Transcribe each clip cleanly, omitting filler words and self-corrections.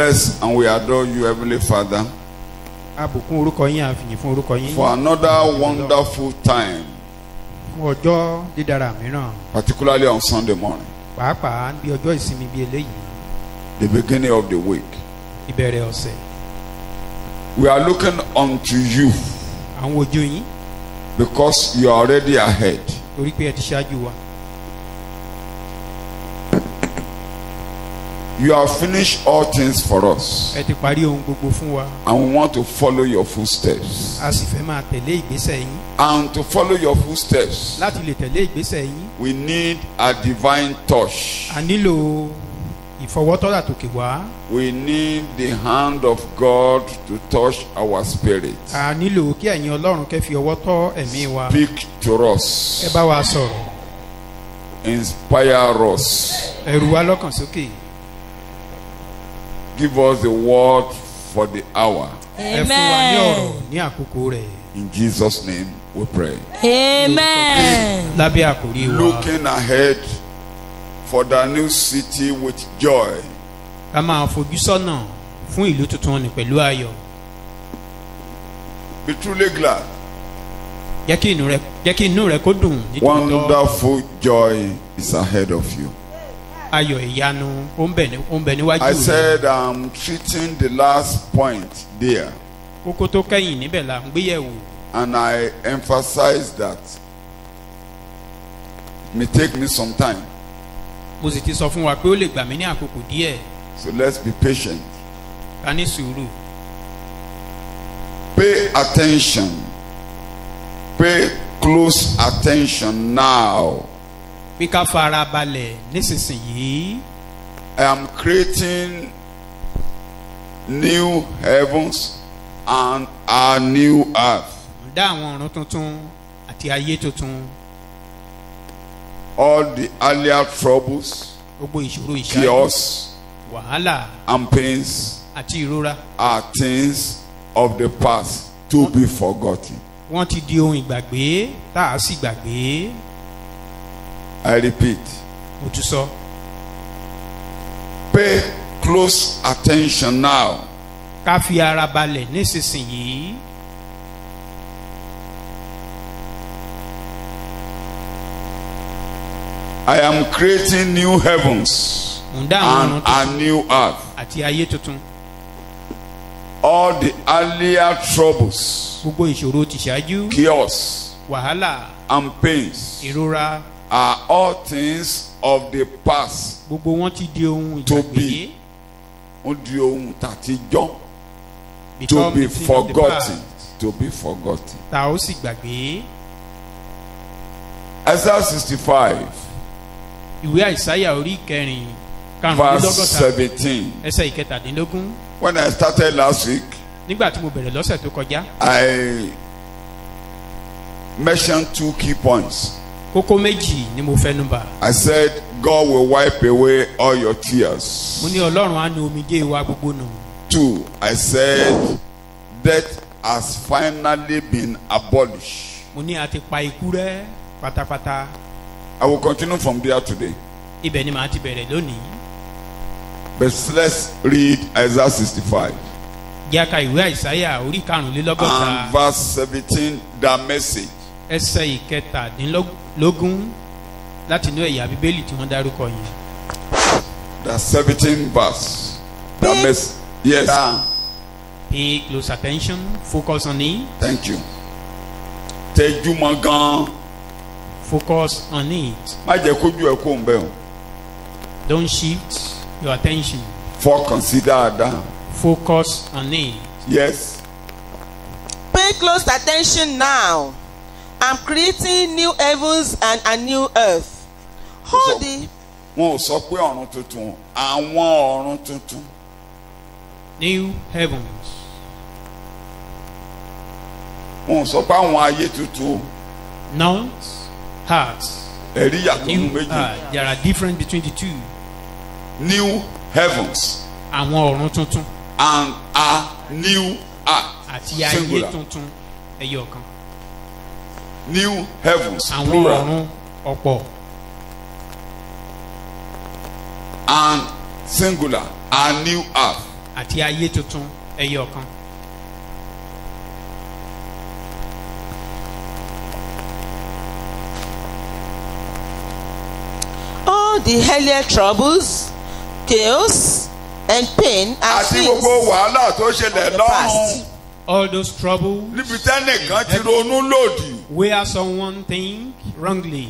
bless and we adore you, Heavenly Father, Àbùkún orúkọ yín, àfìyìn fún orúkọ yín. for another wonderful time, Fún ọjọ́ dídára mìíràn, particularly on Sunday morning, pàápàá bí ọjọ́ ìsinmi bí eléyìí, the beginning of the week. ìbẹ̀rẹ̀ ọ̀sẹ̀. We are looking unto you Àwọn ojú yín because you are already ahead. torí pé ẹ ti ṣáájú wa. You have finished all things for us, Ẹ ti parí ohun gbogbo fún wa. and we want to follow your footsteps. A sì fẹ́ máa tẹ̀lé ìgbésẹ̀ yín. And to follow your footsteps, Láti lè tẹ̀lé ìgbésẹ̀ yín, we need a divine touch. a nílò ìfọwọ́tọ́lá tòkè wá. We need the hand of God to touch our spirit. A nílò kí ẹ̀yin Ọlọ́run kẹ́ fi ọwọ́ tọ́ ẹ̀mí wa. Speak to us. Ẹ bá wa sọ̀rọ̀. Inspire us. Ẹ rú wa lọ́kàn sókè. Give us the word for the hour. Ẹ fún wa ní ọ̀rọ̀ ní àkókò rẹ̀. In Jesus' name we pray. Amen. Lábẹ́ àkòrí wa. Looking ahead for the new city with joy. Ká máa fojú sọ́nà fún ìlú tuntun ní pẹ̀lú ayọ̀. Be truly glad. Jẹ́ kí inú rẹ kó dùn nítòótọ́. Wonderful joy is ahead of you. Ayọ̀ ìyanu ó ń bẹ níwájú I rẹ. said I'm treating the last point there, Kókó tó kẹ́yìn níbẹ̀ là ń gbéyẹ̀wò. and I emphasize that it may take me some time, Mo sì ti sọ fún wa pé ó lè gbà mí ní àkókò díẹ̀. so let's be patient. Ká ní sùúrù. Pay attention. Pay close attention now. Bí ká fara balẹ̀ nísinsìnyí. I am creating new heavens and a new earth. Ń dá àwọn ọ̀run tuntun àti ayé tuntun. All the earlier troubles, Gbogbo ìṣòro ìṣáájú, chaos, wàhálà and pains àti ìrora. are things of the past to be forgotten. Wọ́n ti di ohun ìgbàgbé tá a sì gbàgbé. I repeat, Mo tún sọ. pay close attention now. Ká fi ara balẹ̀ nísinsìnyí. I am creating new heavens Ń dá àwọn and ọ̀run a tuntun new earth. àti ayé tuntun. All the earlier troubles, Gbogbo ìṣòro ti ṣáájú, chaos, wàhálà, and pains ìrora, are all things of the past. gbogbo wọn ti di ohun To ìgbàgbé. be. Ó di ohun tàtijọ́. To Become be the thing of the forgotten. past. To be forgotten. Tá ó sì gbàgbé. Isaiah 65, Ìwé Àìsáyà orí ìkẹrin verse karùnlélọ́gọ́ta 17. ẹsẹ̀ ìkẹtàdínlógún. When I started last week, Nígbà tí mo bẹ̀rẹ̀ lọ́sẹ̀ tó kọjá, I mentioned two key points. kókó méjì ni mo fẹnu bà. I said, God will wipe away all your tears. Mo ní Ọlọ́run á nu omijé wa gbogbo nù. 2, I said, death has finally been abolished. Mo ní a ti pa ikú rẹ́ pátápátá. I will continue from there today. Ibẹ̀ ni màá ti bẹ̀rẹ̀ lónìí. But let's read Isaiah 65 Jẹ́ ká ìwé Àìsáyà orí karùnlélọ́gọ́ta and verse 17, the message. ẹsẹ̀ ìkẹtàdínlógún láti inú ẹ̀yà Bíbélì tí wọ́n dárúkọ yìí. The 17th verse. The message. Yes. Pay close attention, focus on it, Thank you. Tẹ́júmọ́ gan. focus on it. Má jẹ́ kójú ẹ̀ kó ń bẹ̀ o. Don't shift your attention. Fọkàn sí dáadáa. Focus on it. Yes. Pay close attention now. I'm creating new heavens and a new earth. Hold the Wọn ò sọ pé ọ̀run tuntun. Àwọn ọ̀run tuntun. New heavens. Wọn ò sọ pé àwọn ayé tuntun. Not hearts. Ẹ̀rí yàtọ̀ nínú New méjì. heart. There are difference between the two. New heavens Àwọn ọ̀run tuntun and a new earth. àti ayé Singular. tuntun ẹyọ kan. New heavens Àwọn plural ọ̀run ọ̀pọ̀ and singular a new earth. àti ayé tuntun ẹyọ kan. All the earlier troubles, chaos, and pain are àti things gbogbo wàhálà tó ṣẹlẹ̀ of the lọ́run past. All those troubles níbi tẹ́nìkan ti ronú lòdì where someone think wrongly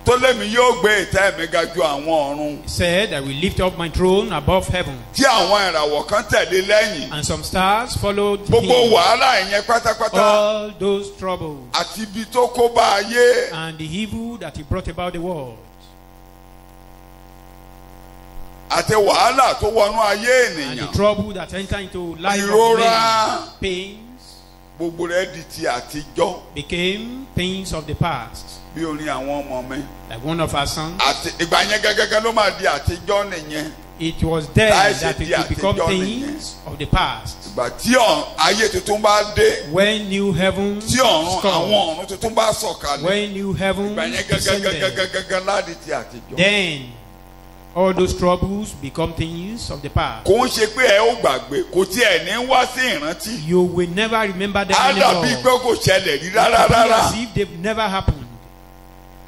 tó lémi yóò gbé ìtẹ́ mi ga ju àwọn ọ̀run said, I will lift up my throne above heaven, tí àwọn ìràwọ̀ kan tẹ̀lé lẹ́yìn and some stars followed gbogbo him. wàhálà ìyẹn pátápátá All those troubles àti ibi tó kó bá ayé and the evil that he brought about the world, àti wàhálà tó wọnú ayé and the ènìyàn trouble that enter into life of ìrora men, pains gbogbo rẹ̀ di ti àtijọ́ became things of the past. bí orin àwọn ọmọ mi Like one of our sons, àti ìgbà yẹn gẹ́gẹ́ ló máa di àtijọ́ nìyẹn it was there Láìsí that it di could become àtijọ́ things of the past. ìgbà tí ayé tuntun bá dé When new heavens tí ọ̀run come, àwọn ọ̀run tuntun bá sọ̀kalẹ̀ when new heavens ìgbà yẹn descended, gẹ́gẹ́ láti ti àtijọ́. then all those troubles become things of the past. kò ń ṣe pé ẹ ó gbàgbé kò tí ẹ ní wá sí ìrántí You will never remember them á dàbí anymore. pé kò ṣẹlẹ̀ rí It rárá will be rárá as if they've never happened.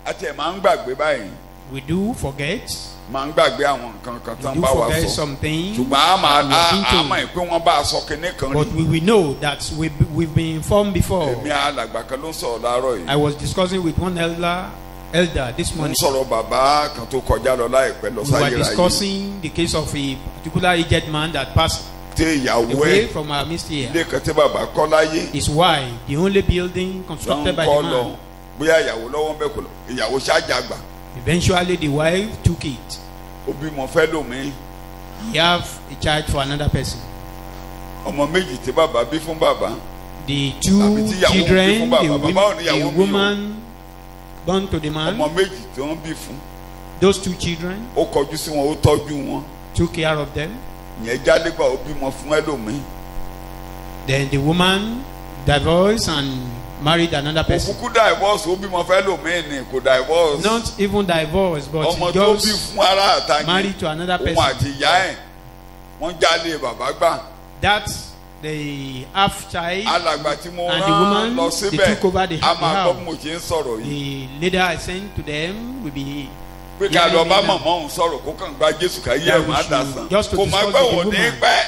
àti ẹ̀ máa ń gbàgbé báyìí We do forget. máa ń gbàgbé àwọn nǹkan kan tán We do bá wa forget sọ some things. ṣùgbọ́n a máa that we have been told. mọ̀ pé wọ́n bá a sọ kinní kan But rí we will know that we've been informed before. èmi alàgbà kan ló ń sọ̀rọ̀ láàárọ̀ yìí I was discussing with one elder this mo ń morning. sọ̀rọ̀ bàbá kan tó kọjá lọ láìpẹ́ lọ We were sáyé ráyé discussing the case of a particular aged man that passed tí ìyàwó away ẹ̀ from our midst here. ilé kan tí bàbá kọ́ láyé His wife, the only building ló constructed ń by kọ́ the lọ man. bóyá ìyàwó lọ́wọ́ ń bẹ̀ kọ́ lọ ìyàwó ṣáàjàgbà Eventually, the wife took it. ó bímọ fẹ́ lómi He have a child for another person. ọmọ méjì tí bàbá bí fún bàbá The Àbí two tí ìyàwó bí children, fún bàbá. Bàbá ò ní ìyàwó a bí o. woman born to the ọmọ man, méjì tí wọ́n bí fún those two children ó kọjú sí wọn ó tọ́jú wọn took care of them. ìyẹn jálégbà ó bímọ fún ẹlòmíì Then the woman divorced and married another kò person. kúkú divorce ó bímọ fẹ́ lòmíì ni kò divorce Not even divorced, but ọmọ he tó bí just fún ara àtàyè married to another òun person. àti ìyá ẹ̀ wọ́n jálé bàbá gbà That the half child, alàgbà tí mo And the rán woman, lọ they síbẹ̀ took over the a máa gbọ́ house. bí mo ṣe ń sọ̀rọ̀ yìí the leader I sent to them will be pé ká lọ bá Yeah, màmá òun sọ̀rọ̀ kó kàn gba Jésù ká yé Yeah, ẹ̀ we má should dà sàn just to kò má discuss pẹ́ with wò the ní woman. pẹ́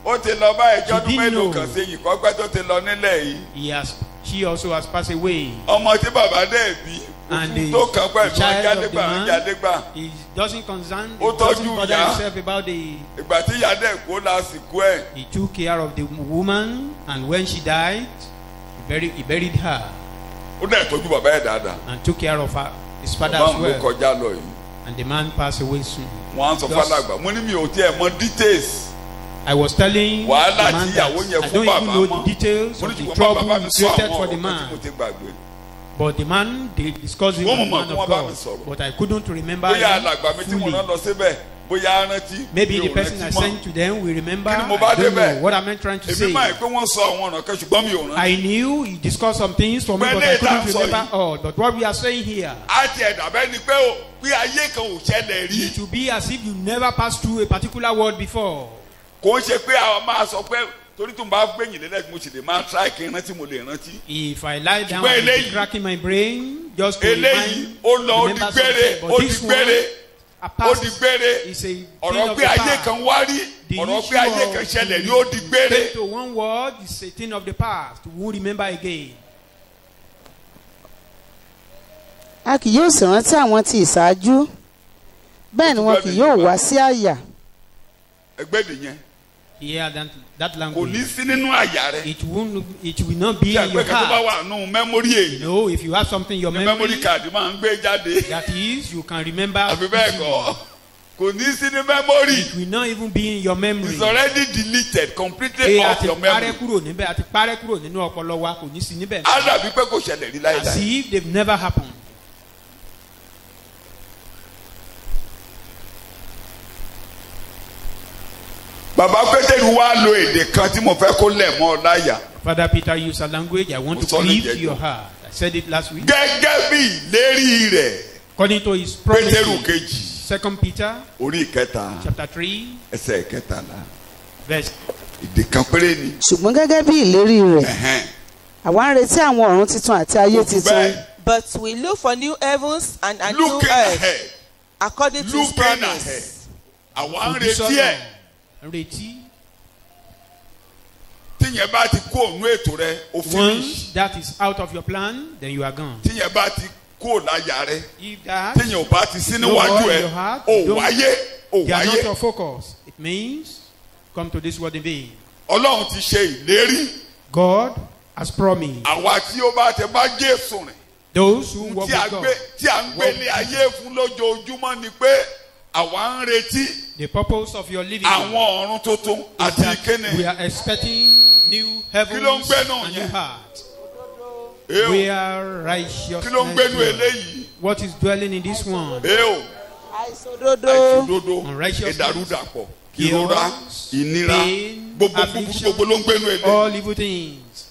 ó ti lọ bá ẹjọ́ ọdún didn't mélòó know. kan sí yìí kọ́pẹ́ tó ti lọ nílẹ̀ yìí she also has passed away. ọmọ tí bàbá dẹ̀ bí And òfin the- tó kàn pẹ̀lú the child of the ajálégbà man- ajálégbà He doesn't concern, he Ó tọ́jú doesn't bother ìyá. himself about the. ìgbà tí ìyá dẹ̀ kó lásìkò ẹ̀ He took care of the woman, and when she died, he buried her ó dẹ̀ tọ́jú bàbá ẹ̀ dáadáa and took care of her, his father bàbá as òun ló well. kọjá lọ yìí And the man passed away soon. wọ́n á sọ Just- fàlàgbà mo ní mi ò tiẹ̀ mọ details I was telling the wàhálà man tí that ìyàwó yẹn I fún don't bàbá even know mọ́ the details mo ní of the ṣùgbọ́n trouble bàbá mi sọ created àwọn for the ọ̀rọ̀ kan tí man. mo ti gbàgbé But the man, they discussed it with Wọ́n the mọ̀ man kí of wọ́n bá mi God. sọ̀rọ̀. But I couldn't remember bóyá him alàgbà mi tí mo fully. rán lọ síbẹ̀ bóyá rántí Maybe mi the ò person I rántí mọ́. sent to them will remember. Kí ni mo I bá don't débẹ̀? know what am I trying to èmi say. máa ń pé wọ́n sọ àwọn ọ̀nà kan ṣùgbọ́n mi ò rántí. I knew he discussed some things for me, but I Pẹ̀lẹ́ couldn't ìtàn sọ remember yìí. all. But what we are saying here, á ti ẹ̀dà bẹ́ẹ̀ ni pé o pé ayé kan ò ṣẹlẹ̀ rí it will be as if you never passed through a particular word before. kò ń ṣe pé àwọn máa sọ pé torí tó ń bá gbẹ̀yìn lélẹ̀ mo sì lè máa try kí n rántí mo lè rántí. If I lie down Ṣùgbọ́n and eléyìí- cracking my brain just to eléyìí remind, ó lọ ó di remember gbére something. ó But di this gbére one, a ó past di gbére is a thing ọ̀rọ̀ of pé the ayé past. kan wá rí The ọ̀rọ̀ issue pé ayé of kan ṣẹlẹ̀ rí the- ó di gbére. to one word is a thing of the past. We won't remember again. a kì yóò sì rántí àwọn tí ìṣáájú bẹ́ẹ̀ ni wọn kì yóò wá sí àyà. ẹgbẹ́ nìyẹn Hear that kò ní language. sí nínú àyà rẹ. It will not be tí in your àgbẹ̀ kan tó bá heart. wà nù mẹ́mórì èyí No, if you have something in your ní memory, mẹ́mórì káàdì máa ń gbé jáde that is, you can remember. àbí bẹ́ẹ̀ kọ́ kò ní sí ní mẹ́mórì It will not even be in your memory. it's already deleted completely Pé a off ti your parẹ́ memory. kúrò níbẹ̀, a ti parẹ́ kúrò nínú ọpọlọ wa, kò ní sí níbẹ̀. á dàbí pé kò ṣẹlẹ̀ rí As láyé. if they've never happened. bàbá pétérù wá lo èdè kan tí mo fẹ́ kó lẹ̀ mọ́ ọ láyà Father Peter used a language I want to Mo sọ ní cleave to ìjẹ́jọ́. your heart. I said it last week. gẹ́gẹ́ bí ìlérí rẹ̀ According to his pétérù promise, kejì 2 Peter orí ìkẹta chapter 3 ẹsẹ̀ ìkẹtàlá. verse. Èdè kan péré ni. ṣùgbọ́n gẹ́gẹ́ bí ìlérí rẹ̀ Ẹ̀hẹ́n. àwa ń retí àwọn ọ̀run titun àti ayé titun Bẹ́ẹ̀, But we look for new heavens and a new looking earth ahead, according to his looking ahead. promise. Àwa ń retí ẹ̀. Retí. Tíyẹn bá ti kó òun ètò rẹ, o finish. Once that is out of your plan, then you are gone. Tíyẹn bá ti kó láyà rẹ, If that tíyẹn ò bá ti sí no níwájú more in ẹ, your heart, ò don't- wáyé, ò they are not wáyé. your focus, it means come to this world in vain. Ọlọ́run ti ṣe ìlérí. God has promised Àwa tí ó bá tẹ bá Jésù rìn. those who walk Tí a with God. gbé tí a ń gbé ní ayé fún lójoojúmọ́ ni pé àwa ń retí The purpose of your living àwọn ọ̀run tuntun is àti that we ìkéne. are expecting new Kí ló ń heavens gbénu and new yẹn? heart. Èèò, Where righteousness kí ló ń gbénu dwells. eléyìí? What is dwelling in this one? Èèò, àìṣòdodo àìṣòdodo, Unrighteousness, ìdàrúdàpọ̀, chaos, ìrora, ìnira, pain, gbogbo búburú affliction, gbogbo ló ń gbénu eléyìí. all evil things.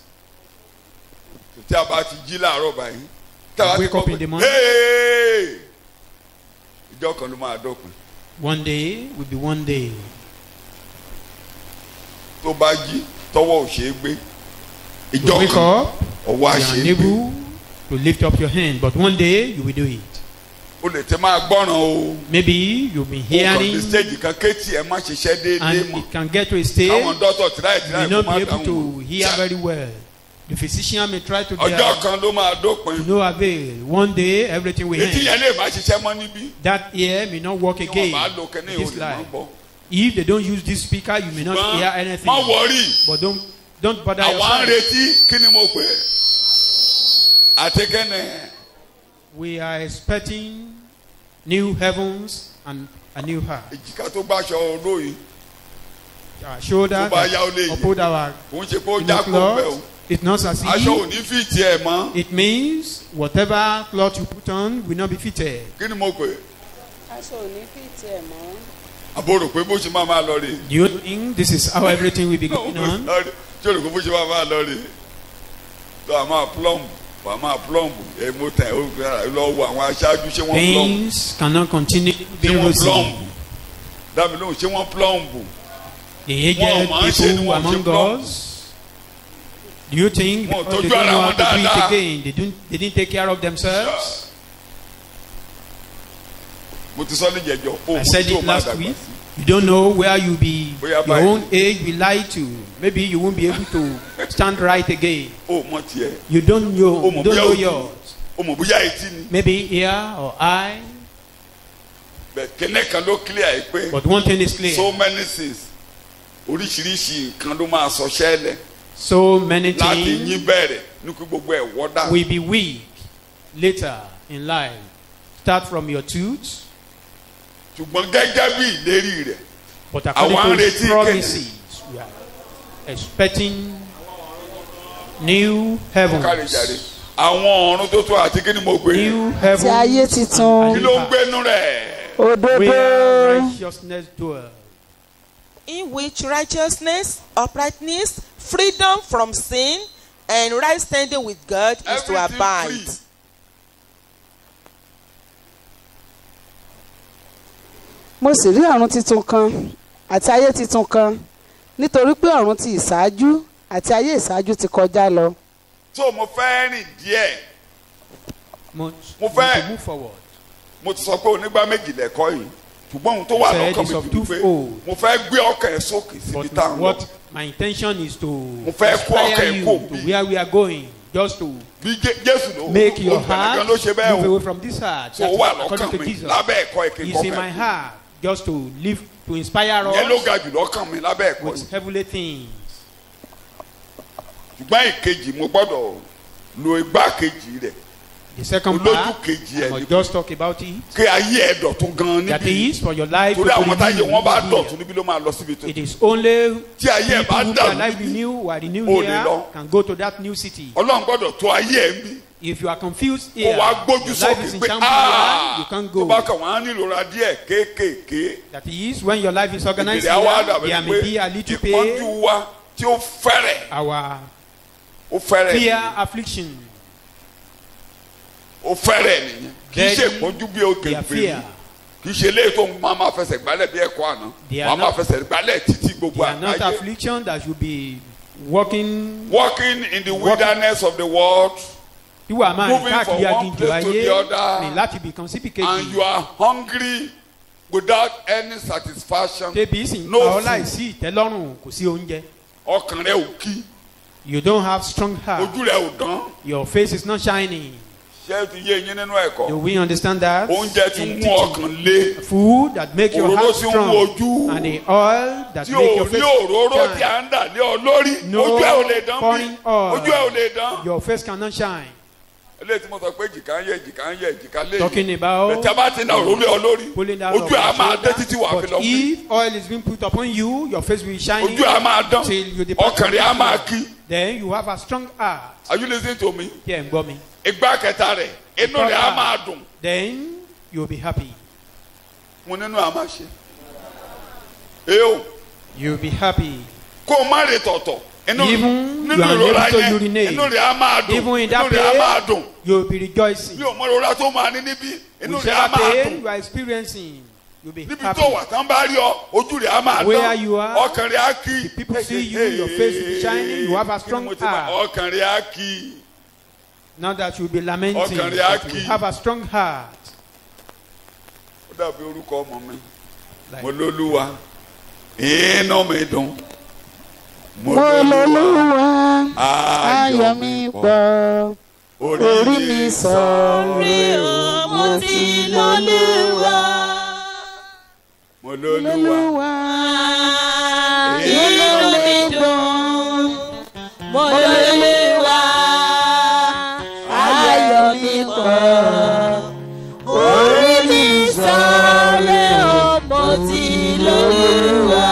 Tí a bá ti jí láàárọ̀ báyìí, tí a bá ti Wake up kọ́ in the pé, morning. "Hey!" Ìjọ kan ló máa dópin. One day will be one day. Tó bá jí, tọwọ́ ò ṣe é gbé. You Ìjọ wake kan, up, ọwọ́ you á are ṣe é gbé. unable to lift up your hand, but one day you will do it. O lè tẹ máa gbọ́ràn o. Maybe you've been O kàn hearing dé stage kan kéétì ẹ̀ má ṣiṣẹ́ déédéé and mọ́. it can get to a stage Àwọn dọ́tọ̀ tíráì you tíráì may kó not má be able dáhùn. to hear very well. The physician may try to Ọjọ́ tell kan ló máa to dópin. no avail. One day everything will Etí end. yẹn lè má ṣiṣẹ́ mọ́ níbí. That ear may not work Tí wọ́n again bá lo kẹ́ni in this ìhòòhò máa life. gbọ́. If they don't use this speaker, you may not hear Ṣùgbọ́n anything. má wọrí. But don't bother Àwa ń yourself. retí kí ni mo pè é? Àtikẹ́nẹ̀. We are expecting new heavens and a new heart. Èjìká tó bá aṣọ olóyìn. Our shoulder Tó bá yá ó lè that yí. uphold our Kò ń ṣe pé ó you know, já kó bẹ́ẹ̀ o. cloth. It's not as Aṣọ ò if ní fìtì ẹ̀ mọ́. it means whatever cloth you put on will not be fitted. Kí ni mo pè é? aṣọ ò ní fi tiẹ̀ mọ́. Àbò rò pé bó ṣe máa lọ rè. Do you think this is how everything will be going on? Tí o rò pé bó ṣe máa lọ rè. Tó a máa plumb. Wà á máa plumb. Ẹ mo tẹ̀ ó lọ wo àwọn aṣáájú ṣé wọ́n plumb. Things cannot continue Ṣé being wọ́n rosy. plumb? Dábì lóhùn ṣé wọ́n plumb? The aged Wọ́n máa ń ṣe ni people wọ́n ṣe among plumb. us, do you think Wọ́n because they tọ́jú don't ara know how wọn to do it dáadáa. again, they didn't take care of themselves? Mo ti sọ ní jẹjọ. O I said tí o it máa last dàgbà week. sí. You don't know where you'll be, Bóyá your báyìí. own age will lie to. Maybe you won't be able to stand right again. O mọ tiẹ̀. You don't know, Oh, you don't bóyá know ojú. yours. O mọ̀ bóyá etí ni. Maybe ear or eye. Bẹ́ẹ̀ kẹ́nẹ́ kan ló clear ẹ pé. But one thing is clear. So many things. Oríṣiríṣi nǹkan ló máa sọ ṣẹlẹ̀. So many Láti things yín bẹ̀rẹ̀ ní kí gbogbo ẹ̀ wọ́dà. will be weak later in life. Start from your tooth. Ṣùgbọ́n gẹ́gẹ́ bí ìlérí rẹ̀. But Àwọn according to retí his promises, we are expecting new Kárí jàre. heavens. Àwọn ọ̀run tó tó àti kí ni mo gbé. New àti ayé heavens titun. Kí ló ń gbénu rẹ̀? òdodo. where righteousness dwells. In which righteousness, uprightness, freedom from sin, and right standing with God is to Everything abide. free. mo sì rí ọ̀run titun kan àti ayé titun kan nítorí pé ọ̀run ti ìṣáájú àti ayé ìṣáájú ti kọjá lọ. So mo fẹ́ rìn díẹ̀. Mo Mo fẹ́- to move forward. Mo ti sọ pé onígbà méjì lẹ́kọ́ yìí. Ṣùgbọ́n ohun tó wà Said lọ́kàn it's mi of jù pé twofold. mo fẹ́ gbé ọkàn ẹ̀ sókè síbi But tá à ń lọ. what my intention is to fẹ́ kó ọkàn inspire ẹ̀ you kó to bí. where we are going, just to Bí Jésù ló make your olùgbàlà heart gan ló ṣe bẹ́ẹ̀ move o. away from this heart. So That ó is wà according lọ́kàn to mi Jesus. lábẹ́ ẹ̀kọ́ ìkíkọ́ It's in my heart just to live, to inspire Ìyẹn ló us ga jù lọ́kàn mi lábẹ́ ẹ̀kọ́ yìí. with heavenly things. Ṣùgbọ́n ìkejì mo gbọ́dọ̀ lo igbákejì rẹ̀. The second Olójú part, kejì I ẹ̀ ni must just talk about it. kí ayé ẹ̀ dọ̀tún gan That níbí. is for your life to Torí àwọn táyé renew wọn bá here. dọ̀tún níbí ló máa lọ síbi tó. It is only Tí ayé ẹ̀ bá people who dàrú can life níbí. renew or renew O lè here lọ. can go to that new city. Ọlọ́run gbọ́dọ̀ tó ayé ẹ̀ ń bí. If you are confused Kó here, wá your gbójú life is sókè in pé Shambhala, you can't tó bá go. kàn wọ́n á nílò ra díẹ̀ kéékèèké. That is when your life is organized Ìdílé àwa here, dàbí there may be a pé little ìpọ́njú pain, wa tí ó fẹ́rẹ̀ our ó fẹ́rẹ̀ fear, nìyẹn. affliction, Ó fẹ́rẹ̀ nìyẹn. Kì í ṣe Then ìpọ́njú bí ó their kékeré. fear. kì í ṣe eléyìí tó máa fẹsẹ̀ gbálẹ̀ bí ẹ̀kọ́ àná wàá máa fẹsẹ̀ gbálẹ̀ títí gbogbo They are not àgbáyé. affliction that should be walking In the wilderness of the world, tí wàá máa rìn moving from káàkiri one aginjù place to ayé the other, rìn láti ibìkan síbi and kejì you are hungry without any satisfaction. tẹbi sì ń No pa ọ́ food. láìsí ìtẹ́lọ́rùn kò sí oúnjẹ. Ọkàn rẹ ò kí, You don't have strong heart. ojú rẹ ò dán. Your face is not shining. Ṣé o ti yé eyín nínú Do ẹ̀kọ́? we understand that? Oúnjẹ ti In mú teaching. ọkàn lé. Food that make your Òróró heart tí ń strong mú ojú. and the oil that Tí make ò your ní face òróró tí shine. à ń dà lé ọ lórí, No ojú ẹ ò lè dán bí. pouring oil. Ojú ẹ ò lè dán. Your face cannot shine. Eléyìí tí mo sọ pé jìkà ń yẹ jìkà lé. Talking about Bẹ̀tẹ̀ bá ti na òróró lé ọ lórí. pulling down Ojú of ẹ á your máa dé títí wàá fi shoulder. lọ But wí. if oil is being put upon you, your face will be shining Ojú ẹ á máa dán. till you depart. Ọkàn rẹ á máa kí. Then you have a strong heart. Are you listening to me? Kí ẹ̀ ń gbọ́ mi. Ìgbà kẹta rẹ̀, inú rẹ̀ á máa dùn. Then you will be happy. Mo nínú á máa ṣe. Eo, You will be happy. kó o má rè tọ̀tọ̀. Even Nínú you are ìrora unable to yẹn, urinate. inú rẹ̀ á máa dùn. Even in Inú that rẹ̀ á máa dùn. pain, you will be rejoicing. Mi ò mọ ìrora tó máa ní níbí. Inú rẹ̀ á Whichever máa pain dùn. you are experiencing, you'll be Níbi happy. tó wà tán bá rí ọ, ojú rẹ̀ á máa Where dán. you are, Ọkàn rẹ̀ á kí. people see you, your face will be shining, you have a strong heart. Ọkàn rẹ̀ á kí. Now that you will be lamenting, Ọkàn rẹ̀ á that you will kí. have a strong heart. Ó dàbí orúkọ ọmọ mi. Like, Mo lólúwa. Inú mi dùn. mo lọ́lọ́wọ́ ayọ̀ mi pọ̀ orí mi sọ̀rọ̀ mo ti lọ́lọ́wọ́ Mo lólúwa. inú mi dùn mo lọ́lọ́wọ́ ayọ̀ mi pọ̀ orí mi sọ̀rọ̀ mo ti lọ́lọ́wọ́.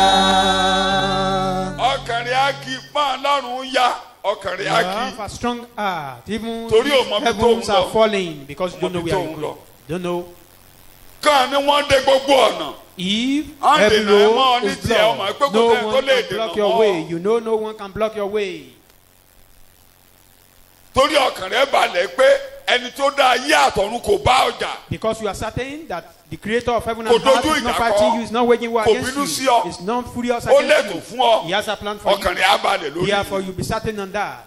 Ọkàn rẹ̀ á kí. Máa lọ́rùn yá. Ọkàn rẹ̀ you á have kí. a strong heart. Even Torí ò mọ if bí tó heavens ń are lọ. falling because you don't know Mọ bí where tó you're ń going. lọ. Don't know. Kàn ní wọ́n dé gbogbo ọ̀nà. If And every the Lord road is is there, oh my blocked, God, no go there, one go there, can block no your more. way. You know no one can block your way. Torí ọkàn rẹ̀ balẹ̀ pé ẹni tó dá ayé àtọ̀run kò bá ọjà. Because you are certain that the creator of heaven Kò and earth dojú is not ìjà fighting kọ. you, is not waging war Kò against bínú sí you, ọ. is not furious Ó against lẹ́tọ̀ọ́ you. fún ọ. He has a plan for Ọkàn you. rẹ̀ á balẹ̀ lórí. Therefore, you be certain on that.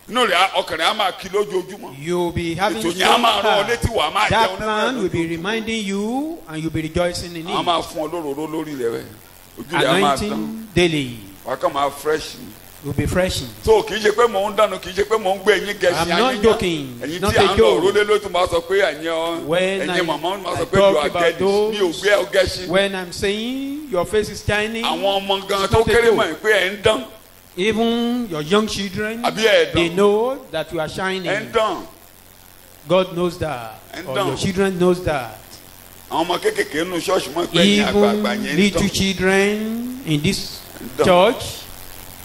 Inú rẹ̀ ọkàn rẹ̀ á máa kí lójoojúmọ́. You'll be having Ètò yẹn á strong máa rán ọ heart. létí wàá máa That jẹun plan will be nínú ẹ̀. reminding you and you'll be rejoicing in Wọ́n á it. máa fún ọ lóróró lórí rẹ̀ rẹ̀. Ojú rẹ̀ á máa dán. Anointing daily. Wàá kàn máa fresh ni. You'll be freshing. So kì í ṣe pé mò ń dànù, kì í ṣe pé mò ń gbé ẹyin gẹ̀ẹ́sì I'm not ayé joking. ẹ̀yin It's not tí à a ń lọ joke. òrólé ló tún máa sọ pé ẹ̀yin When ẹ̀yin màmá máa sọ I pé you talk are about gẹ̀ẹ́sì those, mi ò gbé ẹ gẹ̀ẹ́sì. when I'm saying your face is shining, Àwọn ọmọ gan it's tó not a kéré joke. mọ̀ pé ẹ̀ ń dán. Even your young children, Àbí ẹ̀ they dán. know that you are Ẹ̀ ń shining. dán. God knows that. And Or down. your children knows that. Àwọn ọmọ kéékèèké nínú ṣọ́ọ̀ṣì mọ̀ pé ẹ̀yin àgbààgbà Even yẹn ń little dán. children in this Done. church,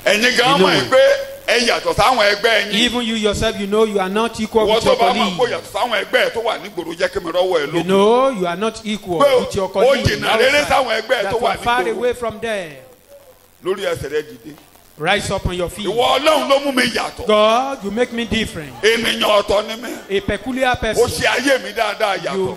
Ẹ̀yin gan You mọ̀ know. pé ẹ yàtọ̀ sáwọn ẹgbẹ́ ẹ̀yin. even you yourself, you know you are not equal Wọ́n with tó your bá máa kó colleague. yàtọ̀ sáwọn ẹgbẹ́ ẹ̀ tó wà nígboro jẹ́ kí mi rọ́wọ́ ẹ̀ You lókun. know you are not equal Pé with your ó colleague jìnnà rere sáwọn outside, ẹgbẹ́ ẹ̀ tó that you wà are far nígboro. away from them. Lórí ẹsẹ̀ rẹ̀ dìde. Rise up on your feet. Ìwọ Ọlọ́run ló mú mi yàtọ̀. God, you make me different. Ènìyàn ọ̀tọ̀ ni mí. A peculiar Ó person. ṣe ayé mi dáadáa yàtọ̀.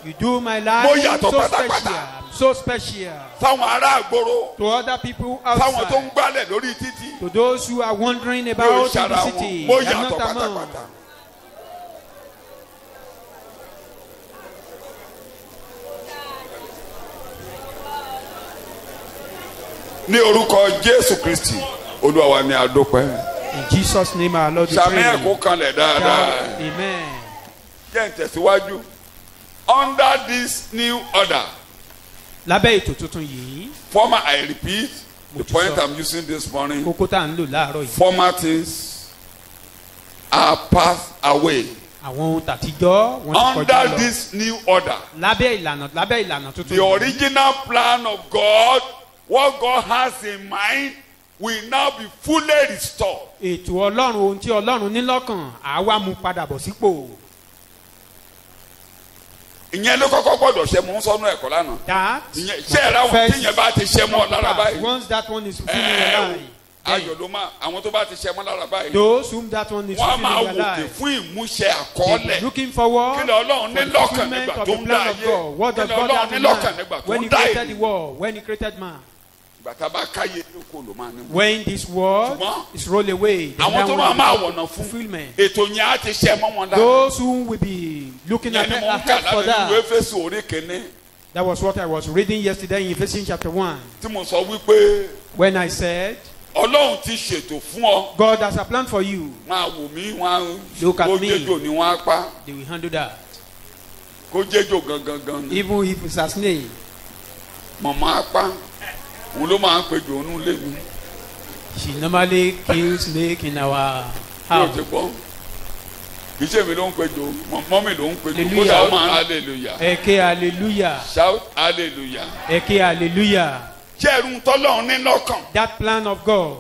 You do my Mo life yàtọ̀ so pátápátá. special. I'm so special. Sáwọn ará àgbòrò. To other people Sáwọn tó ń outside. gbálẹ̀ lórí títì. To those who are wondering Mi ò about in ṣara the wọn. city. Mo I'm yàtọ̀ not among. pátápátá. Ní orúkọ Jésù Kristi, Olúwa wa ni a dúpẹ́. In Jesus' name, our Lord, we Sàmì pray. ẹ̀kọ́ kanlẹ̀ dáadáa. Amen. Jẹ́ ń tẹ̀síwájú. Under this new order, Lábẹ́ ètò tuntun yìí, former, I repeat, the ti point sọ. I'm using this morning, kókó tá à ń lò láàárọ̀ yìí. former things are passed away. Àwọn ohun tàtijọ́ wọ́n ti kọjá Under lọ. this new order, Lábẹ́ ìlànà tuntun the yìí. original plan of God, what God has in mind, will now be fully restored. Ètò Ọlọ́run, ohun tí Ọlọ́run ní lọ́kàn, àwa mú padà bọ̀ sípò. Ìyẹn ló kọ́kọ́ gbọ́dọ̀ ṣe mú sọ́nù ẹ̀kọ́ lánàá. That Ìyẹn ṣé ẹ̀rọ àwọn tí ìyẹn bá ti ṣe mọ́ ọ lára báyìí. once that one is fulfilled in your life, ayọ̀ ló máa àwọn tó bá ti ṣe mọ́ lára báyìí. Those whom that one is wọ́n á fulfilling máa in their wòkè life, fún ìmúṣẹ they àkọọ́lẹ̀. be looking forward kí ni Ọlọ́run ní for the lọ́kàn fulfillment nígbà of tó the ń dá plan of ayé. God. What kí does ni God Ọlọ́run have ní in lọ́kàn mind nígbà tó when ń He dá created the èyí. world, when He created man? ìgbà tá a bá káyé lóko ló máa ní mú. When this world Ṣùgbọ́n is rolled away, then àwọn that tó one máa will wọ̀nà be fún fulfillment. ètò yẹn á ti ṣe mọ́ wọn lára. Those who will be looking yẹn ni mo ń kà ahead for láti ìwé that. Éfésù orí kìíní That was what I was reading yesterday in Ephesians chapter 1. tí mo sọ wípé When I said, Ọlọ́run ti ṣètò fún ọ. God has a plan for you, máa wò mí wọn Look at kó me. jẹjọ ni wọn á pa they will handle that. kó jẹjọ gangan ni Even if it's a snake, mọ̀mọ́ á pa òun ló máa ń pejò òun lé mi she normally kills snake in our yóò house. ti gbọ́ kì í ṣe mi ló ń pejò mọ́mí ló ń pejò Hallelujah. kódà ó máa ń hallelujah Eke hallelujah. shout hallelujah. Eke hallelujah. ṣé ẹ̀rù tọ́lọ́run ní lọ́kàn That plan of God,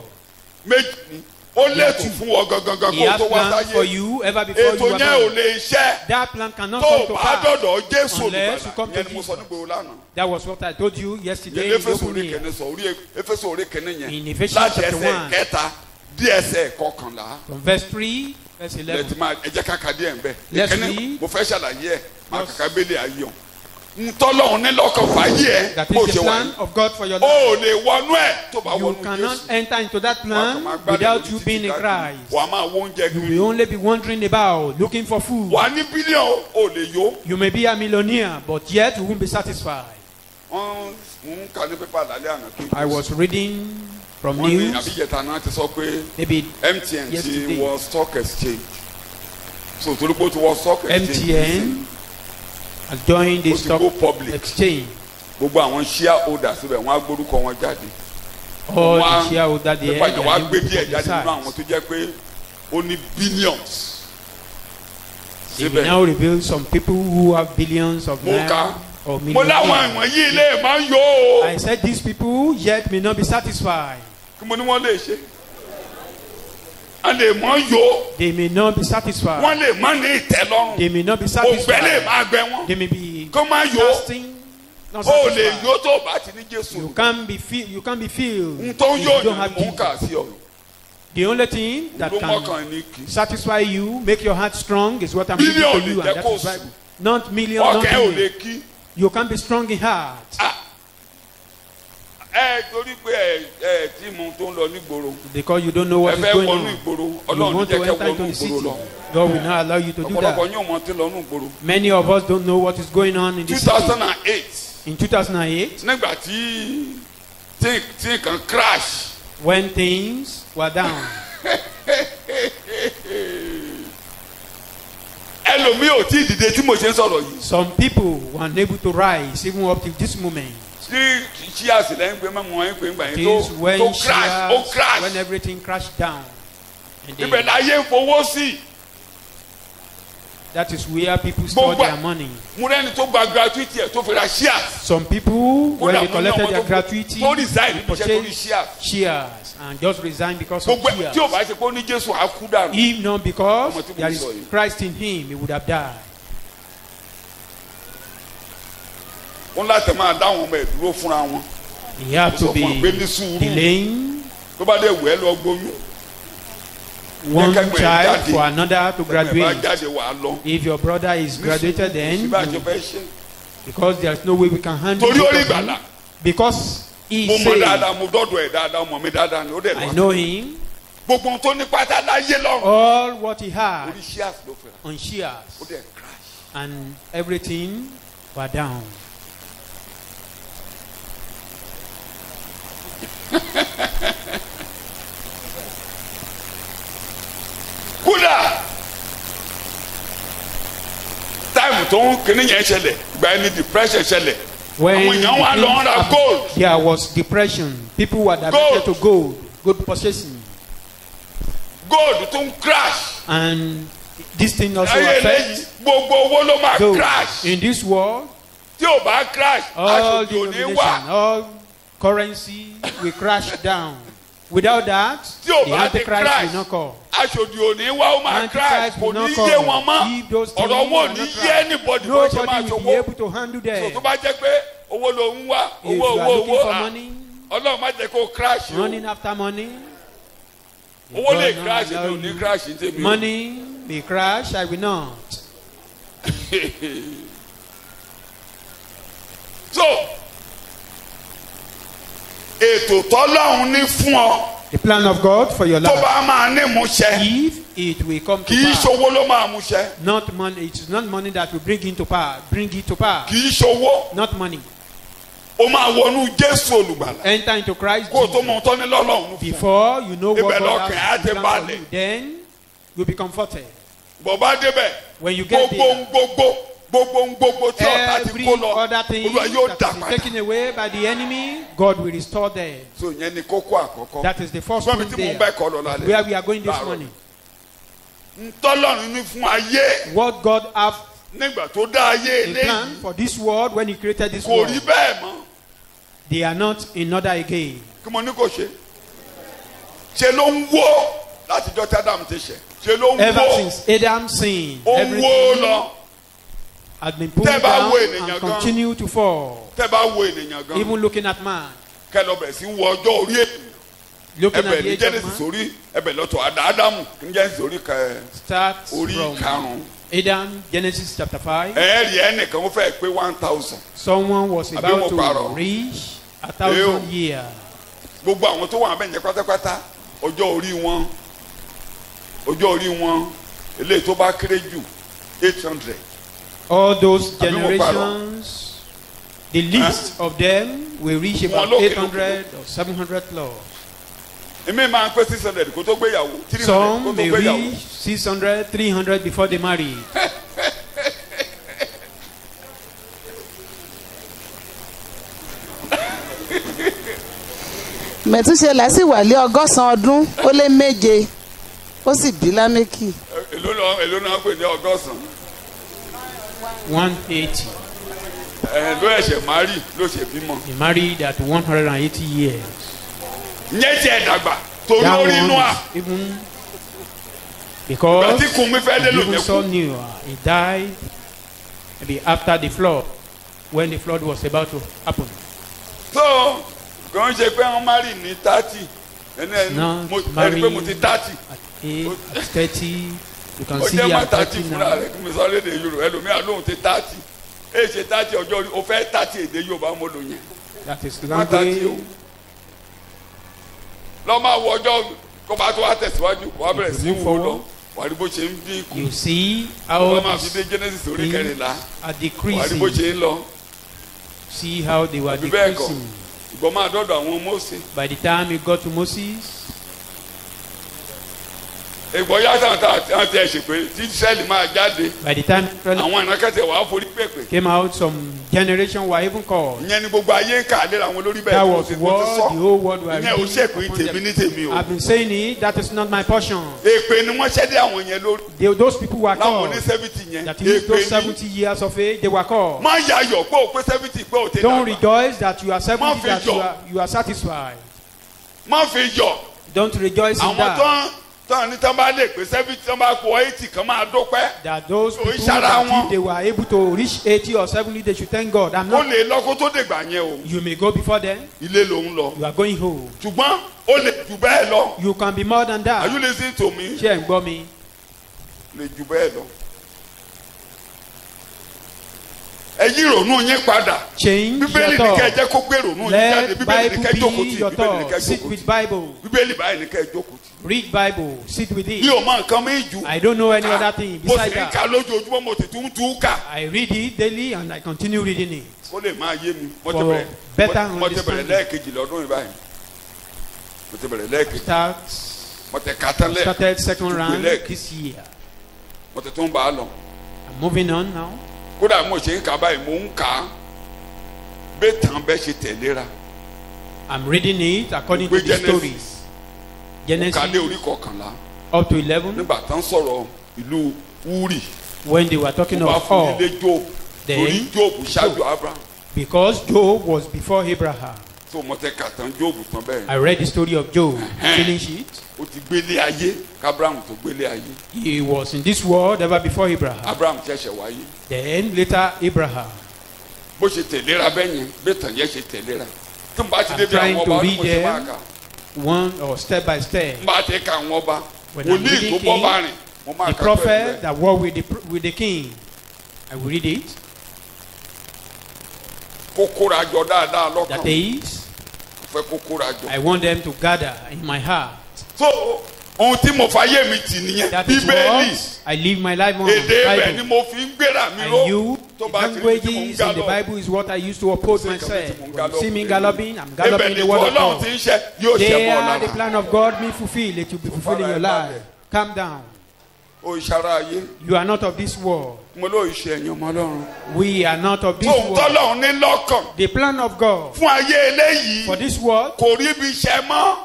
méjì ni ó létù fún ọ gangan He kó has tó wá plans for sáyé you ever before ètò you were yẹn ò born. lè ṣẹ́ That plan cannot tó come o to bá pass dọ̀dọ̀ Jésù unless you come olùgbàlà to yẹn ni mo sọ Jesus. nígboro lánàá. That was what I told you yesterday yẹn in the Éfésù open orí here. kẹ́ni sọ orí Éfésù orí kẹ́ni In yẹn Ephesians láti chapter ẹsẹ̀ 1. kẹta dí ẹsẹ̀ kọkànlá From verse 3, verse 11. lẹ́tí máa ẹ jẹ́ káka díẹ̀ ń bẹ̀ Let's ìkíní read. mo fẹ́ ṣàlàyé ẹ̀ máa Yes. kàkà bẹ́lẹ̀ ayọ̀ ntọ́lọ́hún ní lọ́kàn fàáyé ẹ̀ That bó is ṣe the wà plan yìí of God for your ó life. lè wọnú ẹ̀ tó bá You wọnú cannot Jésù enter into that wà á plan máa gbádùn without lórí you títí being in káàkiri. Christ. wà á máa wọ oúnjẹ You kiri will only be wandering about looking for food. wà á ní bílíọ̀nù ó lè yó You may be a millionaire, but yet you won't be satisfied. wọ́n ń kà ní pépà lálẹ́ àná kí I was reading from wọ́n ní news, àbíjẹta náà ti sọ pé maybe MTN ti Yesterday. wọ stock exchange so torí pé ó ti wọ stock exchange MTN has joined the ó ti stock go public exchange. gbogbo àwọn shareholders síbẹ̀ wọ́n á gbórúkọ wọn jáde. All Wọ́n á- the shareholders there, pépà yẹn wá they gbé are díẹ̀ able to jáde nínú àwọn publicize. tó jẹ́ pé ó ní billions They will síbẹ̀. now reveal some people who have billions of Mo naira kà or mo láwọn millions. ìwọ̀n yìí lè máa ń yó o I said these people yet may not be satisfied. kí mo ní wọ́n lè ṣe a lè mọ́ yó They may not be satisfied. wọ́n lè má ní ìtẹ́lọ́rùn They may not be ògbẹ́ lè satisfied. máa gbẹ wọ́n They may be kó má yó fasting, not ó lè satisfied. yó tó o bá ti ní Jésù You can't be filled. You can't be filled. n tó ń if yó you don't yẹn have ni mò ń kà Jesus. sí ọ The only thing that ló can mọ́kàn ní kì í satisfy you, make your heart strong, is what I'm giving Billion to you, lè and jẹ́ that kó is sùn. Bible. Not million, not ọkẹ́ ò lè billion. kí You can't be strong in heart torí pé ẹ tí mo tó ń lọ nígboro because you don't know what ẹ is fẹ́ going wọnú on. ìgboro You Ọlọ́run ní want to jẹ́ kẹ́ enter into wọnú the city. ìgboro lọ God will not allow you to do ọ̀pọ̀lọpọ̀ that. yóò mọ tí lọ́nú ìgboro. Many of us don't know what is going on in the city. 2008 In 2008, nígbà tí nǹkan crash when things were down, ẹlòmíì ò tí ì dìde tí mo ṣe ń sọ̀rọ̀ yìí some people were unable to rise even up to this moment. tí cheers lẹ́yìn pé mẹ́mu wọn ń pè ń gbà yẹn Things when tó crash ó shares, crash when everything crashed down. And ibẹ̀ then, láyé ń fowó sí that is where people store Gbogbo- their money. mo rẹ́ni tó gba gratuity ẹ̀ tó fi ra shares Some people, when Kódà they mo ní collected ọmọ their tó- gratuity, tó resign níbi iṣẹ́ torí purchased shares shares and just resigned because of gbogbo shares. tí o bá ṣe pé ó ní Jésù á kú dànù If not because Ọmọ tí mo there is sọ yìí. Christ in him, he would have died. wọn láti máa dá àwọn ọmọ ẹ̀ dúró fúnra wọn He had Ó to sọ be fún wa pé ní sùúrù. delaying tó bá dé wẹ̀ lọ gbóyún one kẹ́gbẹ́ child jáde. for another to ẹ̀ bá graduate. jáde wà á lọ If your brother is graduated, then síbẹ̀ àjọ fẹ́ ṣe because there is no way we can handle torí both orí of them, ìgbàlà because he mo mọ said, dáadáa mo dọ́dọ̀ ẹ̀ dáadáa ọmọ mi dáadáa ni ó dẹ̀ I lọ know him, gbogbo ohun tó ní pátá láyé lọ́rùn all what he had orí shares ló fẹ́ràn on ó shares dẹ̀ crash and everything were down. kódà táìmù tó ń kíní yẹn ṣẹlẹ̀ ìgbà yẹn ni depression ṣẹlẹ̀ When àwọn èèyàn wá lọ ń ra things gold happened, there was depression. People were diverted to gold purchasing, gold tó ń crash and this thing also ayé affects lẹ́yìn gbogbo owó ló máa gold. crash In this world, tí ò bá crash all aṣojú ò ní denomination, wà all currency will crash down. Without that, Tí ò the bá ti Antichrist crash, will not come. aṣojú ò ní wá ó máa crash Antichrist kò will ní not yé wọn come. mọ́ If those things ọ̀rọ̀ wọn ò are ní not yé right, anybody bó ṣe máa nobody will be ṣòwò able to handle so tó them. bá jẹ́ pé owó ló ń wá If owó you are owó looking owó for à money, Ọlọ́run má jẹ́ kó crash o running after money, owó lè God crash not mi ò allow ní you. crash ní tèmi o. Money may crash, I will not. So ètò tọ́lọ́run ní fún ọ The plan of God for your tó life, bá máa ní múṣẹ if it will come to kì í pass, ṣowó ló máa múṣẹ not money, it is not money that will bring it to pass, kì í ṣowó not money. ó máa wọnú Jésù olùgbàlà Enter into Christ kó o tó mọ Jesus. ohun tó ní lọ́lọ́run fún ọ. Before you know what Ibẹ̀ God lọ́kàn á has ti planned for balẹ̀. you, then you'll be comforted. bọ̀bá débẹ̀ When you get there, gbogbo tí ọ̀tá ti every kó lọ other thing Olúwa yóò that dà has been padà. taken away by the enemy, God will restore them. so yẹn ni kókó àkọ́kọ́. That is the first sọ́mi point tí mò ń there, bẹ́ kọ́ lọ lálẹ́. where we are going this Láàárọ̀. morning. ntọ́lọ́run ní fún ayé What God have nígbà tó dá ayé in plan eléyìí for this world when He created this kò rí world, bẹ́ẹ̀ mọ́ they are not in order again. kí mo ní kò ṣe ṣe ló ń wó látijọ́ tí Ádámù ti ṣẹ̀ ṣe ló ń Ever wó since Adam sinned, ó ń wó everything lọ has been pulled Tẹ́ bá down wo ènìyàn and gan. continue to fall. tẹ́ bá wo ènìyàn gan Even looking at man, kẹ́ lọ bẹ̀ sí wo ọjọ́ orí ènìyàn looking ẹbẹ̀ at the ní age of Genesis man, orí ẹbẹ̀ lọ́tọ̀ Ádámù ní Genesis orí starts orí from karùn-ún Adam, Genesis chapter 5. ẹ̀ẹ́rì ẹnìkan ó fẹ́ pé 1000 Someone was Àbí about mo to parọ́? reach Ew. 1,000 years. gbogbo àwọn tó wà abẹ́ǹjẹ́ pátápátá ọjọ́ orí wọn eléyìí tó bá kéré jù 800 All those Àbí mo parọ́? generations, the least of them will reach about Wọ́n lókè 800 or 700 plus. èmi máa ń pé 600 kó tó gbéyàwó 300 kó Some tó may gbéyàwó reach 600, 300 before they marry. mẹ̀túnṣẹlá sì wà lé ọgọ́sàn ọdún ó lé méje ó sì bí lámékì. èló náà pè ní ọgọ́sàn 180. ló ẹ̀ṣẹ̀ mari ló ṣe bímọ He married at 180 years. ìyẹn ti ẹ̀ dàgbà torí That orí inú one à is even ìgbà because tí kùn mi fẹ́ dé he even lónìí saw kú Noah. He died maybe after the flood, when the flood was about to happen. so kò ń ṣe pé wọ́n mari ní 30 Not ẹni pé mo ti 30 At age, at 30, you can ó see jẹ́ má at 30 30 fúnra now. rẹ̀ kí mi sọ lédè Yorùbá ẹlòmíà lóhùn ti 30 èyí ṣe 30 ọjọ́ orí o fẹ́ 30 èdè Yorùbá mo lò yẹn That is má 30 o language. lọ́ máa wọ ọjọ́ kó bá tó wá tẹ̀síwájú wàá bẹ̀rẹ̀ sí í wò lọ wàá rí bó ṣe ń dínkù You see wọ́n how máa fi dé Genesis orí things kẹrìnlá are wàá rí bó ṣe decreasing. ń lọ See how they were àbí bẹ́ẹ̀ kọ́ decreasing. ìgbọ́n máa dọ́dọ̀ àwọn Mósè By the time it got to Moses, ìgbọ́n yàtọ̀ àti ẹ̀ṣẹ̀ pé tí Ísírẹ́lì máa jáde by the time Israel àwọn ìrànkẹ́tẹ̀ wàá forí pèpè came out, some generation were even called. ìyẹn ni gbogbo ayé ń kà lé àwọn olórí bẹ́ẹ̀ That tí mo was ti what sọ the whole world were ìyẹn ò reading ṣèpín upon tèmi ní them. tèmi o I've been saying it, that is not my portion. èpè ni wọ́n ṣẹ́dé àwọn yẹn lórí Those people were láwọn called. ní 70 yẹn That is, those èpè ni 70 years of age, they were called. má yayọ̀ pé o pé 70 pé o ti Don't dàgbà rejoice that you are 70, Má fi that yọ̀. you are satisfied. má fi yọ̀ Don't rejoice in àwọn that. tán ní tán bá lè pé 70 tán bá kó 80 kan máa dúpẹ́ That those So, people, ìṣara that wọn. if they were able to reach 80 or 70, they should thank God. I'm ó not. lè lọ́kó tó dègbà yẹn o You may go before them. ilé ló ń lọ You are going home. ṣùgbọ́n ó lè jù bẹ́ẹ̀ lọ You can be more than are you that. listening to me Ṣé ẹ̀ ń gbọ́ mi? lè jù bẹ́ẹ̀ lọ. ẹ yí ìrònú yín padà Change bíbélì your ní kẹ́ ẹ thought. jẹ́ kó gbé ìrònú yín jáde Let bíbélì ní Bible kẹ́ ẹ jókòó be tì your bíbélì ní kẹ́ ẹ thought. Sit jókòó with tì Bible. bíbélì báyìí ní kẹ́ ẹ jókòó tì. Read Bible. Sit with mi it. ò mọ nǹkan mi jù I don't know any other thing mo sì beside ń that. ka lójoojúmọ́ mo sì tún tú kà I read it daily and I continue reading it. kó lè máa yé mi mo ti For better bẹ̀rẹ̀ mo ti bẹ̀rẹ̀ understanding. lẹ́ẹ̀kejì lọ́dún yìí báyìí mo ti bẹ̀rẹ̀ lẹ́ẹ̀kejì mo ti ka tán lẹ́ẹ̀ Started second Tukú round lẹ́ẹ̀kejì. this year. mo ti tún bá a lọ I'm moving on now. kódà mo ṣe ń kà báyìí mo ń kà á bẹ́ẹ̀ tán bẹ́ẹ̀ ṣe tẹ̀léra I'm reading it according Gbé to the Genesis. stories. kàdé Genesis orí kọkànlá up to 11. nígbà tán sọ̀rọ̀ ìlú Úrì When they were talking mo bá of fún all, ilé Job Then- torí Job ṣáájú Abraham because Job was before Abraham. tó mo tẹ kà tán Job tán bẹ́ẹ̀ I read the story of Job. Finish it. ó ti gbélé ayé kábíráhùn tó gbélé ayé He was in this world ever before Abraham. Abraham ṣẹ̀ṣẹ̀ wáyé Then later Abraham. bó ṣe tẹ̀léra bẹ́ẹ̀ yẹn bẹ́ẹ̀ tàn yẹn ṣe tẹ̀léra tó ń bá ti I'm débi trying àwọn to ọba read ọdún mo ṣe máa them. kà one or step by step. n bá ti ka àwọn ọba When I'm wòlíì tó reading bọ́ bá King, rìn mo máa The kà prophet pẹ́ẹ́pẹ́. that walked with the king. I will read it. kó kóra jọ dáadáa That lọ́kàn is, fẹ́ kó kóra jọ. I want them to gather in my heart. so ohun tí mo fàyè mi tì nìyẹn That is bíbélì what I live my life on. èdè rẹ̀ ni Bible. mo fi ń gbéra mi ró And you, tó bá ti rí tí mo ń languages in the gallop. Bible is what I used to oppose myself. When you see me galloping, I'm ibẹ̀ galloping ni the word of Ọlọ́run ti God. ń ṣe yóò ṣe They mọ́ ọ are the lára. plan of God being fulfilled. It will be fulfilled in your life. Calm down. o ìṣara ayé You are not of this world. mo ló ìṣe ẹ̀yàn ọmọ Ọlọ́run. We are not of this tóun world. tọ́lọ́run ní lọ́kàn The plan of God fún ayé eléyìí for this world, kò rí ibi iṣẹ́ mọ́.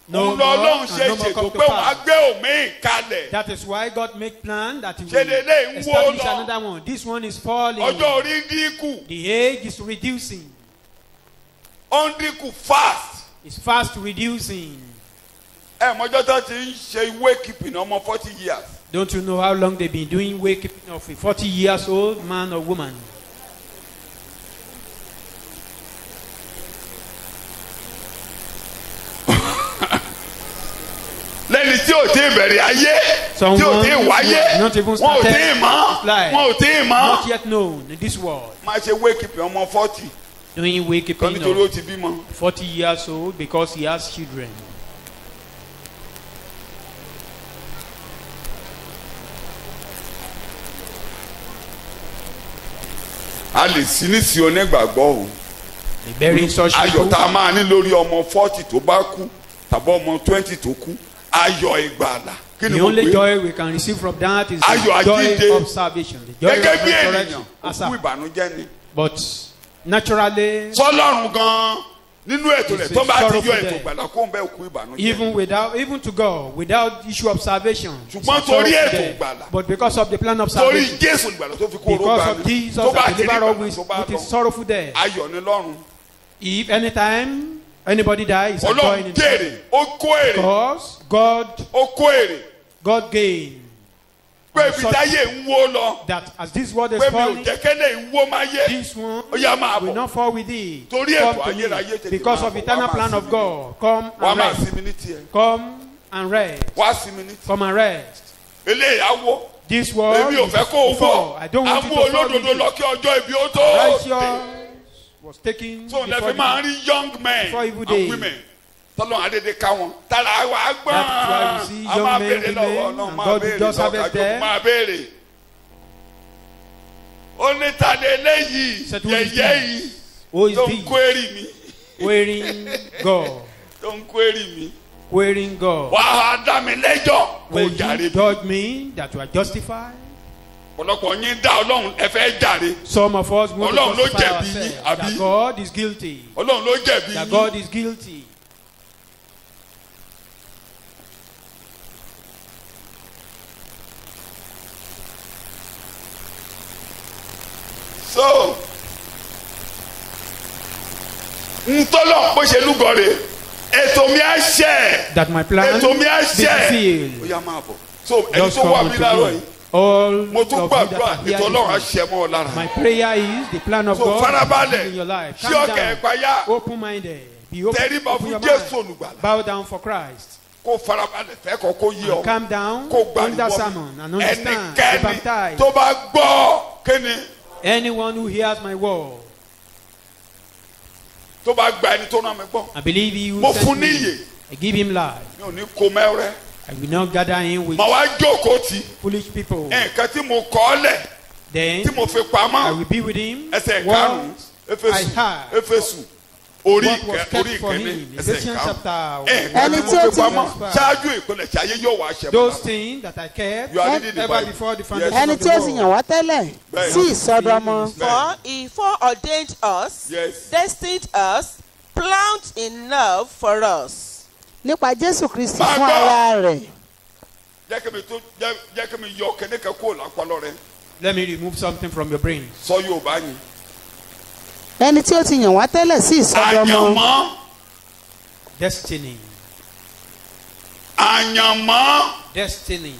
no òun more lọ Ọlọ́run and ṣe no more ṣètò come to pé wọ́n á pass. gbé òmíì kalẹ̀. That is why God make plan that He Ṣé lélẹ̀ ń will wó establish lọ? another one. This one is falling. ọjọ́ orí ń dínkù The age is reducing. ó ń dínkù fast. It's fast reducing. ẹ mọ́jọ́ tó ti ń ṣe ìwé keeping ọmọ 40 years. Don't you know how long they've been doing wakekeeping of a 40 years old man or woman? lẹ́ni tí ò tí ì bẹ̀rẹ̀ ayé tí ò Someone tí ì wáyé not even wọn ò tí ì started mọ̀ his life. wọn ò tí ì mọ̀. Not yet known in this world. máa ṣe ìwé keeping ọmọ 40 Doing kan wakekeeping nítorí ó of ti bímọ. 40 years old because he has children. a lè sí ní sí onígbàgbọ́ o. They bury such ayọ̀ people. tá a máa ní lórí ọmọ 40 tó bá kú tàbí ọmọ 20 tó kú ayọ̀ ìgbàlà. kí ni The mo only pè é? joy we can receive from that is Ayọ̀ the joy àjíǹde. of salvation, the joy gẹ́gẹ́ of bí ènìyàn resurrection. As òkú a- ìbànújẹ́ ni. But naturally, sọlọ́run gan nínú ètò rẹ̀ It's tó a bá ti sorrowful yọ ètò day. ìgbàlà kó ń bẹ òkú ìbànújẹ́. even to God, without issue of salvation, it's Ṣùgbọ́n a torí sorrowful ètò day. ìgbàlà. But because of the plan of torí salvation, Jésù ìgbàlà tó fi kó oró because gbà of mí Jesus tó bá that ti rí deliver us ìgbàlà tó bá with his lọ sorrowful death. ayọ̀ ní lọ́run. If anytime anybody dies, it's a joy Ọlọ́run in jèrè heaven. ó kó èrè Because God ó kó èrè gained pé ibi táyé ń wó lọ that as this world is pé mi ò falling, jẹ́ kẹ́lẹ́ ń wó máa yé this one ó yá máa will bọ̀ not fall with it. Torí Come ètò to me. ayérayé tètè Because máa of bọ̀, eternal wá máa plan of sinmi. God. Come wàá and máa rest. sinmi ní tiẹ̀ Come and rest. wá sinmi ní tiẹ̀ Come and rest. eléyìí á wó This world èmi ò is fẹ́ kó o before. wọ̀ I don't á want mú you to fall olódodo with lọ it. kí ọjọ́ ibi ó tó dé. Righteous was taken so before lẹ́fẹ̀ẹ́ máa the, ń rí young men before evil and days. women tọ́lọ́ adédè ká wọn tára wa That's why gbọ́n we see a young máa men, béèrè lọ́wọ́ women, náà and máa God will béèrè just lọ́wọ́ harvest kájọ them. máa béèrè. ó ní tàdé eléyìí Said, who is yẹ̀yẹ́ this? yìí Who is tó ń this? kó èrì mi Wearing God. tó ń kó èrì mi Wearing God. wàá dá mi lẹ́jọ́ kó Will jàre you bí. judge me that you are justified? ọ̀pọ̀lọpọ̀ yín dá Ọlọ́run ẹ fẹ́ jàre Some of us want Ọlọ́run to ló justify jẹ̀bi yín, ourselves àbí? that God is guilty. Ọlọ́run ló jẹ̀bi That yín. God is guilty. so ntọ́lọ̀ bó ṣe lúgọ rè ètò mi á ṣẹ That my plan ètò mi á be ṣẹ ó fulfilled. yá máa bọ̀ so ẹni Just tó wà come mí unto láàárọ̀ me. yìí All mo tún of you that gbàdúrà are here ètò Ọlọ́run á this ṣẹ mọ́ ọ lára morning. My prayer is the plan of so God farabalẹ̀ in your life. ṣí Calm ọkẹ́ ẹ̀ down. payá Open-minded. Be open. tẹríba Open fún your Jésù mind. olùgbàlà Bow down for Christ. kó farabalẹ̀ fẹ́ kọ́ kó yí ọ And calm down kó gba under ìwọ sermon and understand. Be ẹnikẹ́ni baptized. tó bá gbọ́ kíni Anyone who hears my word, tó bá gba ẹni tó rán mi gbọ́ I believe he mo will fún send me. níyè I give him life. mi ò ní kó mẹ́rẹ́ I will not gather him with mà wá jókòó tì foolish people. nǹkan tí mo kọ́ ọ́ lẹ̀ Then tí mo fi I pamọ́ will be with him. ẹsẹ̀ What karùn-ún I had. Éfésù orí What was kept orí for ìkíní him. ẹsẹ̀ Ephesians karùn-ún chapter nǹkan Ẹni tí tí mo ó fi ti- pamọ́ ṣáájú ìpínlẹ̀ tí ayé yóò wá ṣẹ those mọ́ things that I kept you are reading the ever Bible before the Yes. foundation ẹni of tí the ó sì world. yàn wá tẹ́lẹ̀ Bẹ́ẹ̀. sí ìsọdọmọ For he foreordained us, Yes. destined us, planned in love for us. nípa Jésù Kristi Máa fún gbọ́. ara rẹ̀ jẹ́ kí mi yọ kẹ́nìkan kó lápálọ̀ rẹ Let me remove something from your brain. sọ Yorùbá yìí ẹni tí ó ti yàn wá tẹ́lẹ̀ sí ìsọdọmọ àyànmọ́ Destiny. àyànmọ́ Destiny.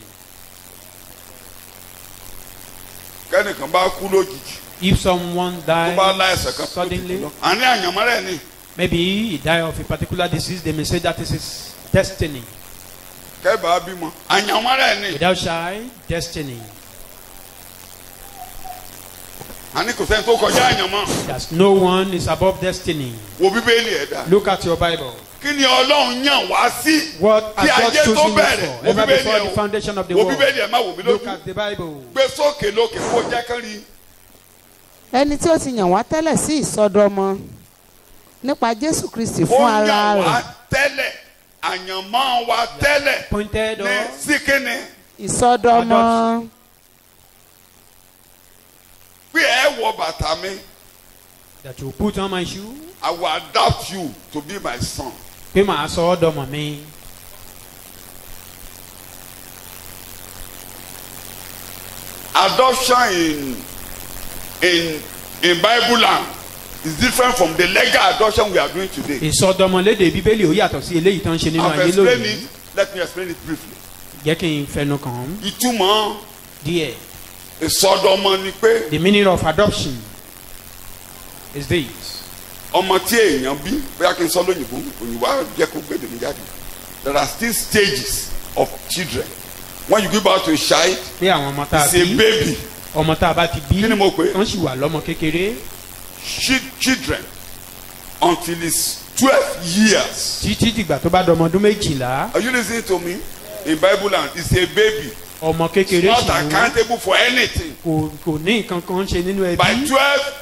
kẹ́nìkan bá kú lójijì If someone tó bá láìsàn dies kan tó ti kú suddenly, lọ àní àyànmọ́ rẹ̀ ni Maybe he died of a particular disease. They may say that is his destiny. kẹ́bàá bímọ àyànmọ́ rẹ̀ ni. Without child, destiny. àní kò sẹ́ni tó kọjá àyànmọ́. There's no one is above destiny. wo bíbélì ẹ̀dá. Look at your Bible. kí ni ọlọ́run yàn wá sí. What kí has God ayé tó chosen you bẹ̀rẹ̀ for? wo Ever bíbélì before ẹ̀ the foundation of the wo world. bíbélì ẹ̀ má wò mí Look lójú. at the Bible. gbé sókè lókè kó jẹ́ kán rí. ẹni tí ó ti yàn wá tẹ́lẹ̀ sí ìsọdọmọ nípa Jésù Kristi ó fún ara yàn wá rẹ̀ tẹ́lẹ̀ àyànmọ́ wa tẹ́lẹ̀ Pointed ní us síkíní. ìsọdọmọ pé ẹ wọ bàtà mi. that you put on my shoe. I will adopt you to be my son. Pé màá sọ ọ́ dọmọ mi. Adoption in Bible land is different from the legal adoption we are doing today. Ìsọdọmọlédè Bíbélì ó yàtọ̀ sí eléyìí tó ń ṣe nínú I've ayé explained lónìí. it. Let me explain it briefly. Jẹ́ kí n fẹnu kàn án Ìtumọ̀ díẹ̀. ìsọdọmọ ni pé The meaning of adoption is this. ọmọ tí èèyàn bí bóyá kí n sọ lóyìnbó òyìnbó á jẹ́ kó gbé dèmí jáde. There are still stages of children. When you give birth to a child, Pé àwọn ọmọ tá a it's a bí baby. ọmọ tá a bá ti bí Kí ni mo pè é? wọ́n sì wà lọ́mọ kékeré Children until it's 12 years. títí dìgbà tó bá dọmọ ọdún 12. Are you listening to me? In Bible land, it's a baby. Ọmọ It's kékeré not sì ni wọ́n. accountable for anything. Kò ní nǹkan kan ṣe nínú By ẹbí. 12,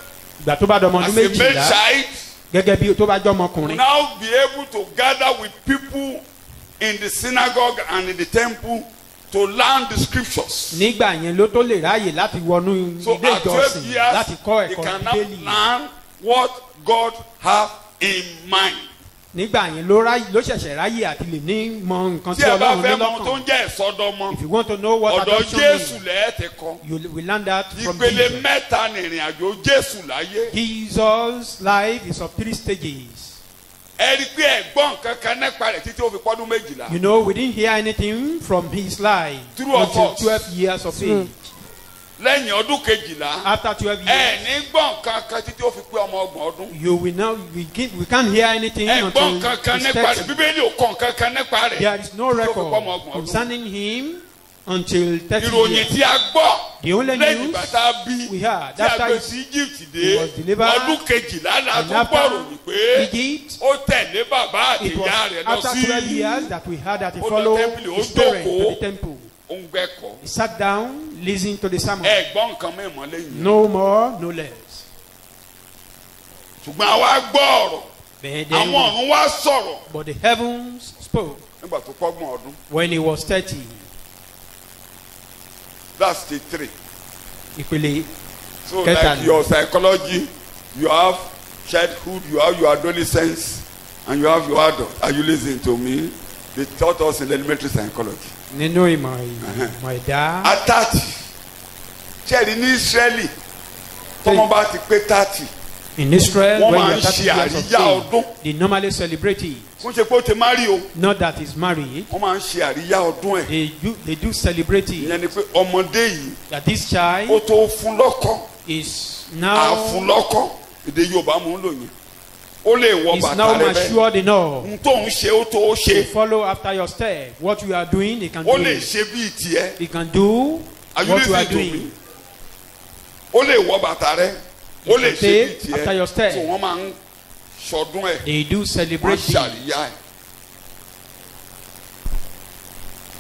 Ìgbà tó bá dọmọ as ọdún a male 12 child, gẹ́gẹ́ bí tó bá jọ will ọmọkùnrin. now be able to gather with people in the synagogue and in the temple to learn the scriptures. Nígbà yẹn ló tó lè ráàyè láti wọnú So ilé at 12 ìjọsìn láti years, kọ́ he ẹ̀kọ́ can now Bíbélì. learn what God have in mind. Nígbà yẹn ló ṣẹ̀ṣẹ̀ ráyè àti lè ní mọ nǹkan Tí tí ẹ bá Ọlọ́run ní fẹ́ mọ tó lọ́kàn. ń jẹ́ ìsọdọmọ, If you want to know what ọ̀dọ̀ adoption Jésù is, lẹ́ẹ̀ ti kọ́. you will learn that from Ìpele Jesus. mẹ́ta ni ìrìn àjò Jésù láyé. Jesus' life is of 3 stages. Ẹ rí i pé ẹ̀gbọ́n kankan nípa rẹ̀ títí ó fi pọ́dún 12. You know, we didn't hear anything from his life True of until us. 12 years of age. Lẹ́yìn ọdún 12, After 12 ẹ years, ní gbọ́n kankan títí ó fi pé ọmọ 30 ọdún. you will now we can't hear anything until Ẹ̀gbọ́n kankan he's nípa rẹ̀ 30. Bíbélì ò kàn kankan nípa rẹ̀. There is no Títí ó fi pé ọmọ record 30 ọdún. concerning him until 30 Ìròyìn years. tí a gbọ́ The only lẹ́yìn news ìgbà tá a bí we heard tí a after gbé he- sí Egypt he was dé delivered ọdún 12 la and tún after gbọ́rò wípé Egypt, ó tẹ̀lé bàbá àti it was ìyá rẹ̀ lọ after 12 sí years that we heard that he Ó lọ followed temple, ó his parents to jókòó. the temple. òǹgbẹ́kọ̀. He sat down, listened to the sermon. Ẹ̀gbọ́n nǹkan mẹ́mọ́ lẹ́yìn. No more, no less. Ṣùgbọ́n àwa gbọ́ ọ̀rọ̀ But àwọn ọ̀run wá sọ̀rọ̀ but the heavens spoke nígbà tó pọ́gbọ̀n ọdún. when he was 30. That's stage 3. Ìpele So Kẹtàlá. like your psychology, you have childhood, you have your adolescence, and you have your adult. Are you listening to me? They taught us in elementary psychology. nínú ìmọ̀ ẹ̀dá. At 30, ṣẹ́ẹ̀rì ní Ísírẹ́lì tọ́mọ bá ti pé 30. In Israel, Wọ́n when máa you ń are 30 ṣe years of àríyá age, ọdún. they normally celebrate it. Kó ṣe pé ó ti marry o. Not that he's married. Wọ́n máa ń ṣe àríyá ọdún ẹ̀. They do celebrate it. Ìyẹn ni pé ọmọdé yìí That this ó child tó fún lọ́kọ. is Àfún now lọ́kọ. Èdè Yorùbá mò ń lò yẹn. Ó lè wọ is bàtà now rẹ bẹ́ẹ̀. matured enough Ohun tó ń ṣe ó tó ó to ṣe. follow after your step. What you are doing, he can Ó do lè it. ṣe bíi tiẹ̀. He can do Are you what you are listening to me? doing. Ó lè wọ bàtà rẹ. Ó lè ṣe bíi Take after your tiẹ̀. step. So wọ́n máa ń ṣọdún ẹ̀. They do Wọ́n celebrate it. ṣàríyá ẹ̀.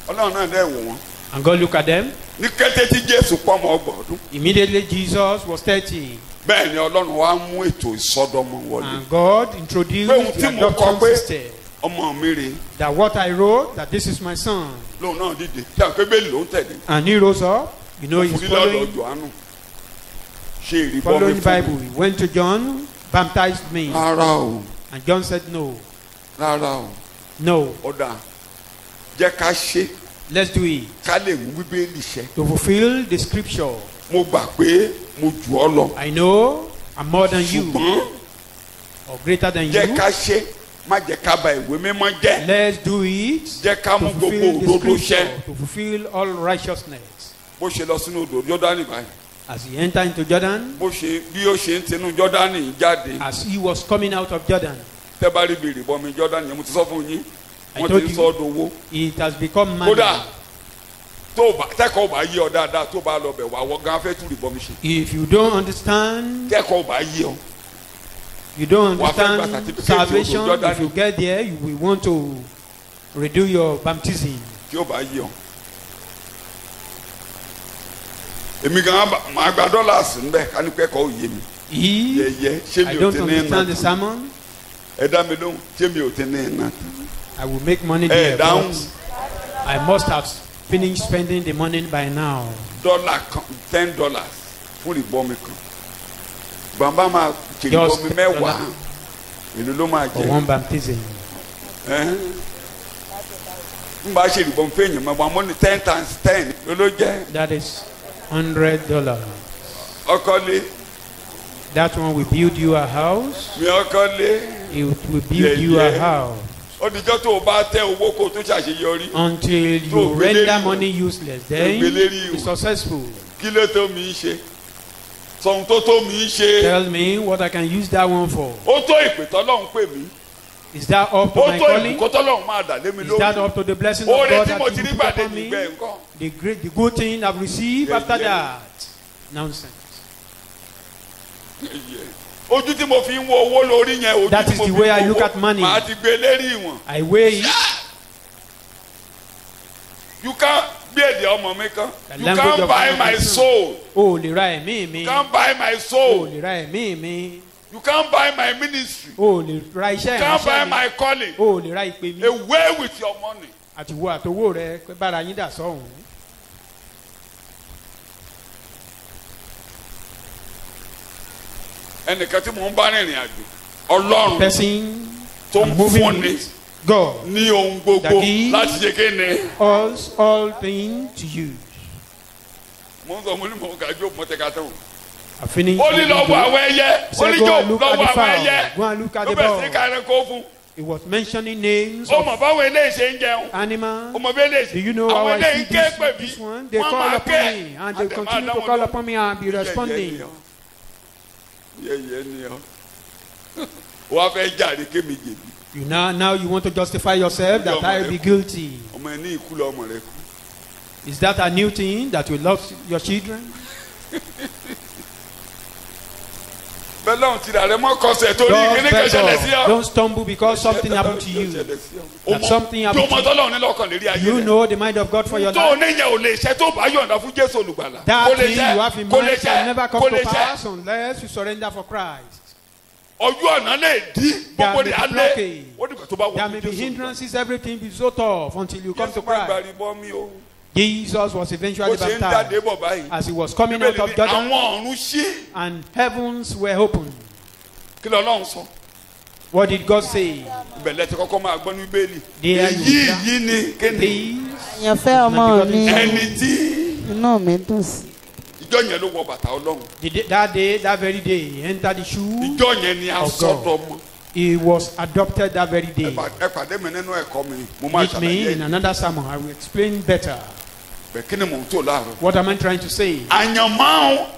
Ọlọ́run náà dẹ̀ wò wọ́n. And God look at them. Ní kété tí Jésù pọ́ ọmọ ọgbọ̀n ọdún. Immediately Jesus was 30. Bẹ́ẹ̀ ni Ọlọ́run wá mú ètò ìsọdọmọ wọlé. And God introduced Pé ohun the tí mo kọ adoption pé system. ọmọ mi rèé. That what I wrote, that this is my son. Lóun náà dìde. Tí àwọn pébélì ló ń tẹ̀lé. And he rose up. You know, he's Fúnilé ọ̀dọ̀ following Jòhánù. Ṣé ìrìbọn mi the fún Bible. mi? He went to John, baptized me. Rárá o. And John said, no, Rárá o. no, Ọ̀dà jẹ́ ká ṣe let's do it. ká lè mú bíbélì ṣẹ. To fulfill the scripture. Mo gbà pé mo jù ọ́ lọ. I know I'm more than you Ṣùgbọ́n or greater than jẹ́ you. ká ṣe má jẹ́ ká ba ìwé mímọ́ jẹ́. Let's do it Jẹ́ ká to mú gbogbo fulfill the òdodo scripture, ṣẹ. to fulfill all righteousness. Bó ṣe lọ sínú odò Jọ́dánì báyìí. As he entered into Jordan, Bí ó ṣe ń tinú Jọ́dánì jáde. as he was coming out of Jordan, tẹ́ bá rí bí ìrìbọmi Jordan yẹn mo ti sọ fún yín I wọ́n told ti you. sọ dowó It has become money. kódà tó o bá tẹ́kọ̀ọ́ bá yé ọ dáadáa tó o bá lọ bẹ̀ wá wọ́n gan fẹ́ tún ìrìbọmi ṣe If you don't understand, tẹ́kọ̀ọ́ bá yé ọ you don't Wà á fẹ́ gba understand certificate salvation. odò Jordan. If you get there, you will want to redo your baptism. tí o bá yé ọ. èmi gan máa gba dollars nbẹ ká ní pẹ́kọ̀ọ́ òye mi If yẹyẹ ṣé I mi ò don't ti ní understand the iná sermon, ẹ dá mi lóhùn ṣé mi ò ti ní iná I will make money ẹ there. dáhùn But I must have finished spending the money by now. dọ́là kan $10 fún ìbọmi kan bàbá máa ṣe Just ìbọmi mẹ́wàá dollar. èlò ló máa For jẹ one baptism. n bá ṣe ìbọmi fẹ́yìn mọ́ wọn ní 10 times 10 ló jẹ́ That is $100. ọkọlé That one will build you a house. mi ọkọlé It will build you a house ọdíjọ́ tó o bá tẹ owó kó o tún ṣàṣeyọrí until So, you render belérí money useless. Then belérí be successful. kí ló tó mi ṣe sọ̀hún tó tó mi ṣe Tell me what I can use that one for. ó tó ìpè tọ́lọ́hún pè mí Is that up to ó my tó calling? ìbùkún tọ́lọ́hún máa dà lé mi Is that lórí up to the blessing of oore God tí mo that ti you rí put gbàdé upon me? nígbẹ́ nǹkan. The good thing I've received Yeah, after yeah. that. Nonsense. ojú tí mo fi ń wo owó lórí yẹn ojú That tí is mo the fi way I ń look wo at money. màá ti gbé lérí ìwọ̀n. I weigh it. You can't bí èdè ọmọ mi kan The you language can't of buy my my person. soul O lè ra ẹ̀mí mi. you can't buy my O soul lè ra ẹ̀mí mi. you can't buy my ministry O lè ra iṣẹ́ you can't buy ìránṣẹ́ mi. my calling O lè ra ìpè mi. away with your money. Àti wo àtowó rẹ pé bára yín dà sọ́hùn. ẹnìkan tí mò ń bá rìnrìn àjò ọlọ́run Person tó ń moving fún ni with God. ní ohun gbogbo That is- láti ṣe kéne. All things to you. mo ń sọ mo ní mo ga jó mọ́tẹ́ka tó. I finished. ó ní lọ́wọ́ àwọn ẹyẹ ó ní Go jó and look at lọ́wọ́ the àwọn fowl. ẹyẹ Go and look at ló the bẹ̀ sí bird. kárẹ́ kó fún. He was mentioning names ó of mọ̀ báwo eléyìí ṣe ń jẹun. animals. ó mọ̀ bí eléyìí Do you know how àwọn I eléyìí see ké pè this mí one? They wọ́n call máa upon ké me and they àdèmá continue to dáwọn call lóhùn. upon me and be responding. yẹyẹ ni ọ wọ́n fẹ́ jàre kémi jèbi You now you want to justify yourself that I will be guilty. ọmọ ẹ ní ikú lọ ọmọ rẹ kú. Is that a new thing that you love your children? bẹ́ẹ̀ lọ́hùn ti rà rẹ mọ́ kọsẹ̀ torí Don't kíní beg kan ṣẹlẹ̀ sí God. ọ. Don't stumble because something happened to you. That something happened tó mọ to tọ́lọ́hùn ní lọ́kàn lérí ayé you. You rẹ. know the mind of God for your tó o life. ní yẹn ò lè ṣe tó bá yọ̀ǹda fún Jésù olùgbàlà. That kò lè thing you have in kò lè mind can never kò come lè to pass unless you surrender for Christ. ojú ọ̀nà lè dí gbogbo ní There may be alẹ́ blockage. ó dìgbà tó bá wọ There may be hindrances, everything be so tough until you come to Christ. gbàgbà bọ́ mi o. Jesus was bó eventually ṣe ń baptized. dàdé bọ̀ báyìí. As he was coming out Bíbélì of ní Jordan, àwọn ọ̀run ṣí and heavens were opened. kí lọ́lọ́run sọ. What did God say? ìbẹ̀lẹ̀ ti kọ́kọ́ máa gbọ́ ní bíbélì. There you èyí go. yìí ni kéde. These àyànfẹ́ ọmọ mi ẹni tí inú mi dùn sí. ìjọ yẹn ló wọ bàtà ọlọ́run. that day, that very day, he entered the shoe. ìjọ yẹn ni a Of God. sọ́dọ̀ mọ́. He was adopted that very day. ẹ pàdé mi nínú ẹ̀kọ́ mi mo máa Meet me ṣàlàyé in another sermon. I will explain better. bẹ́ẹ̀ kí ni mò ń tó láàárọ̀. What am I trying to say?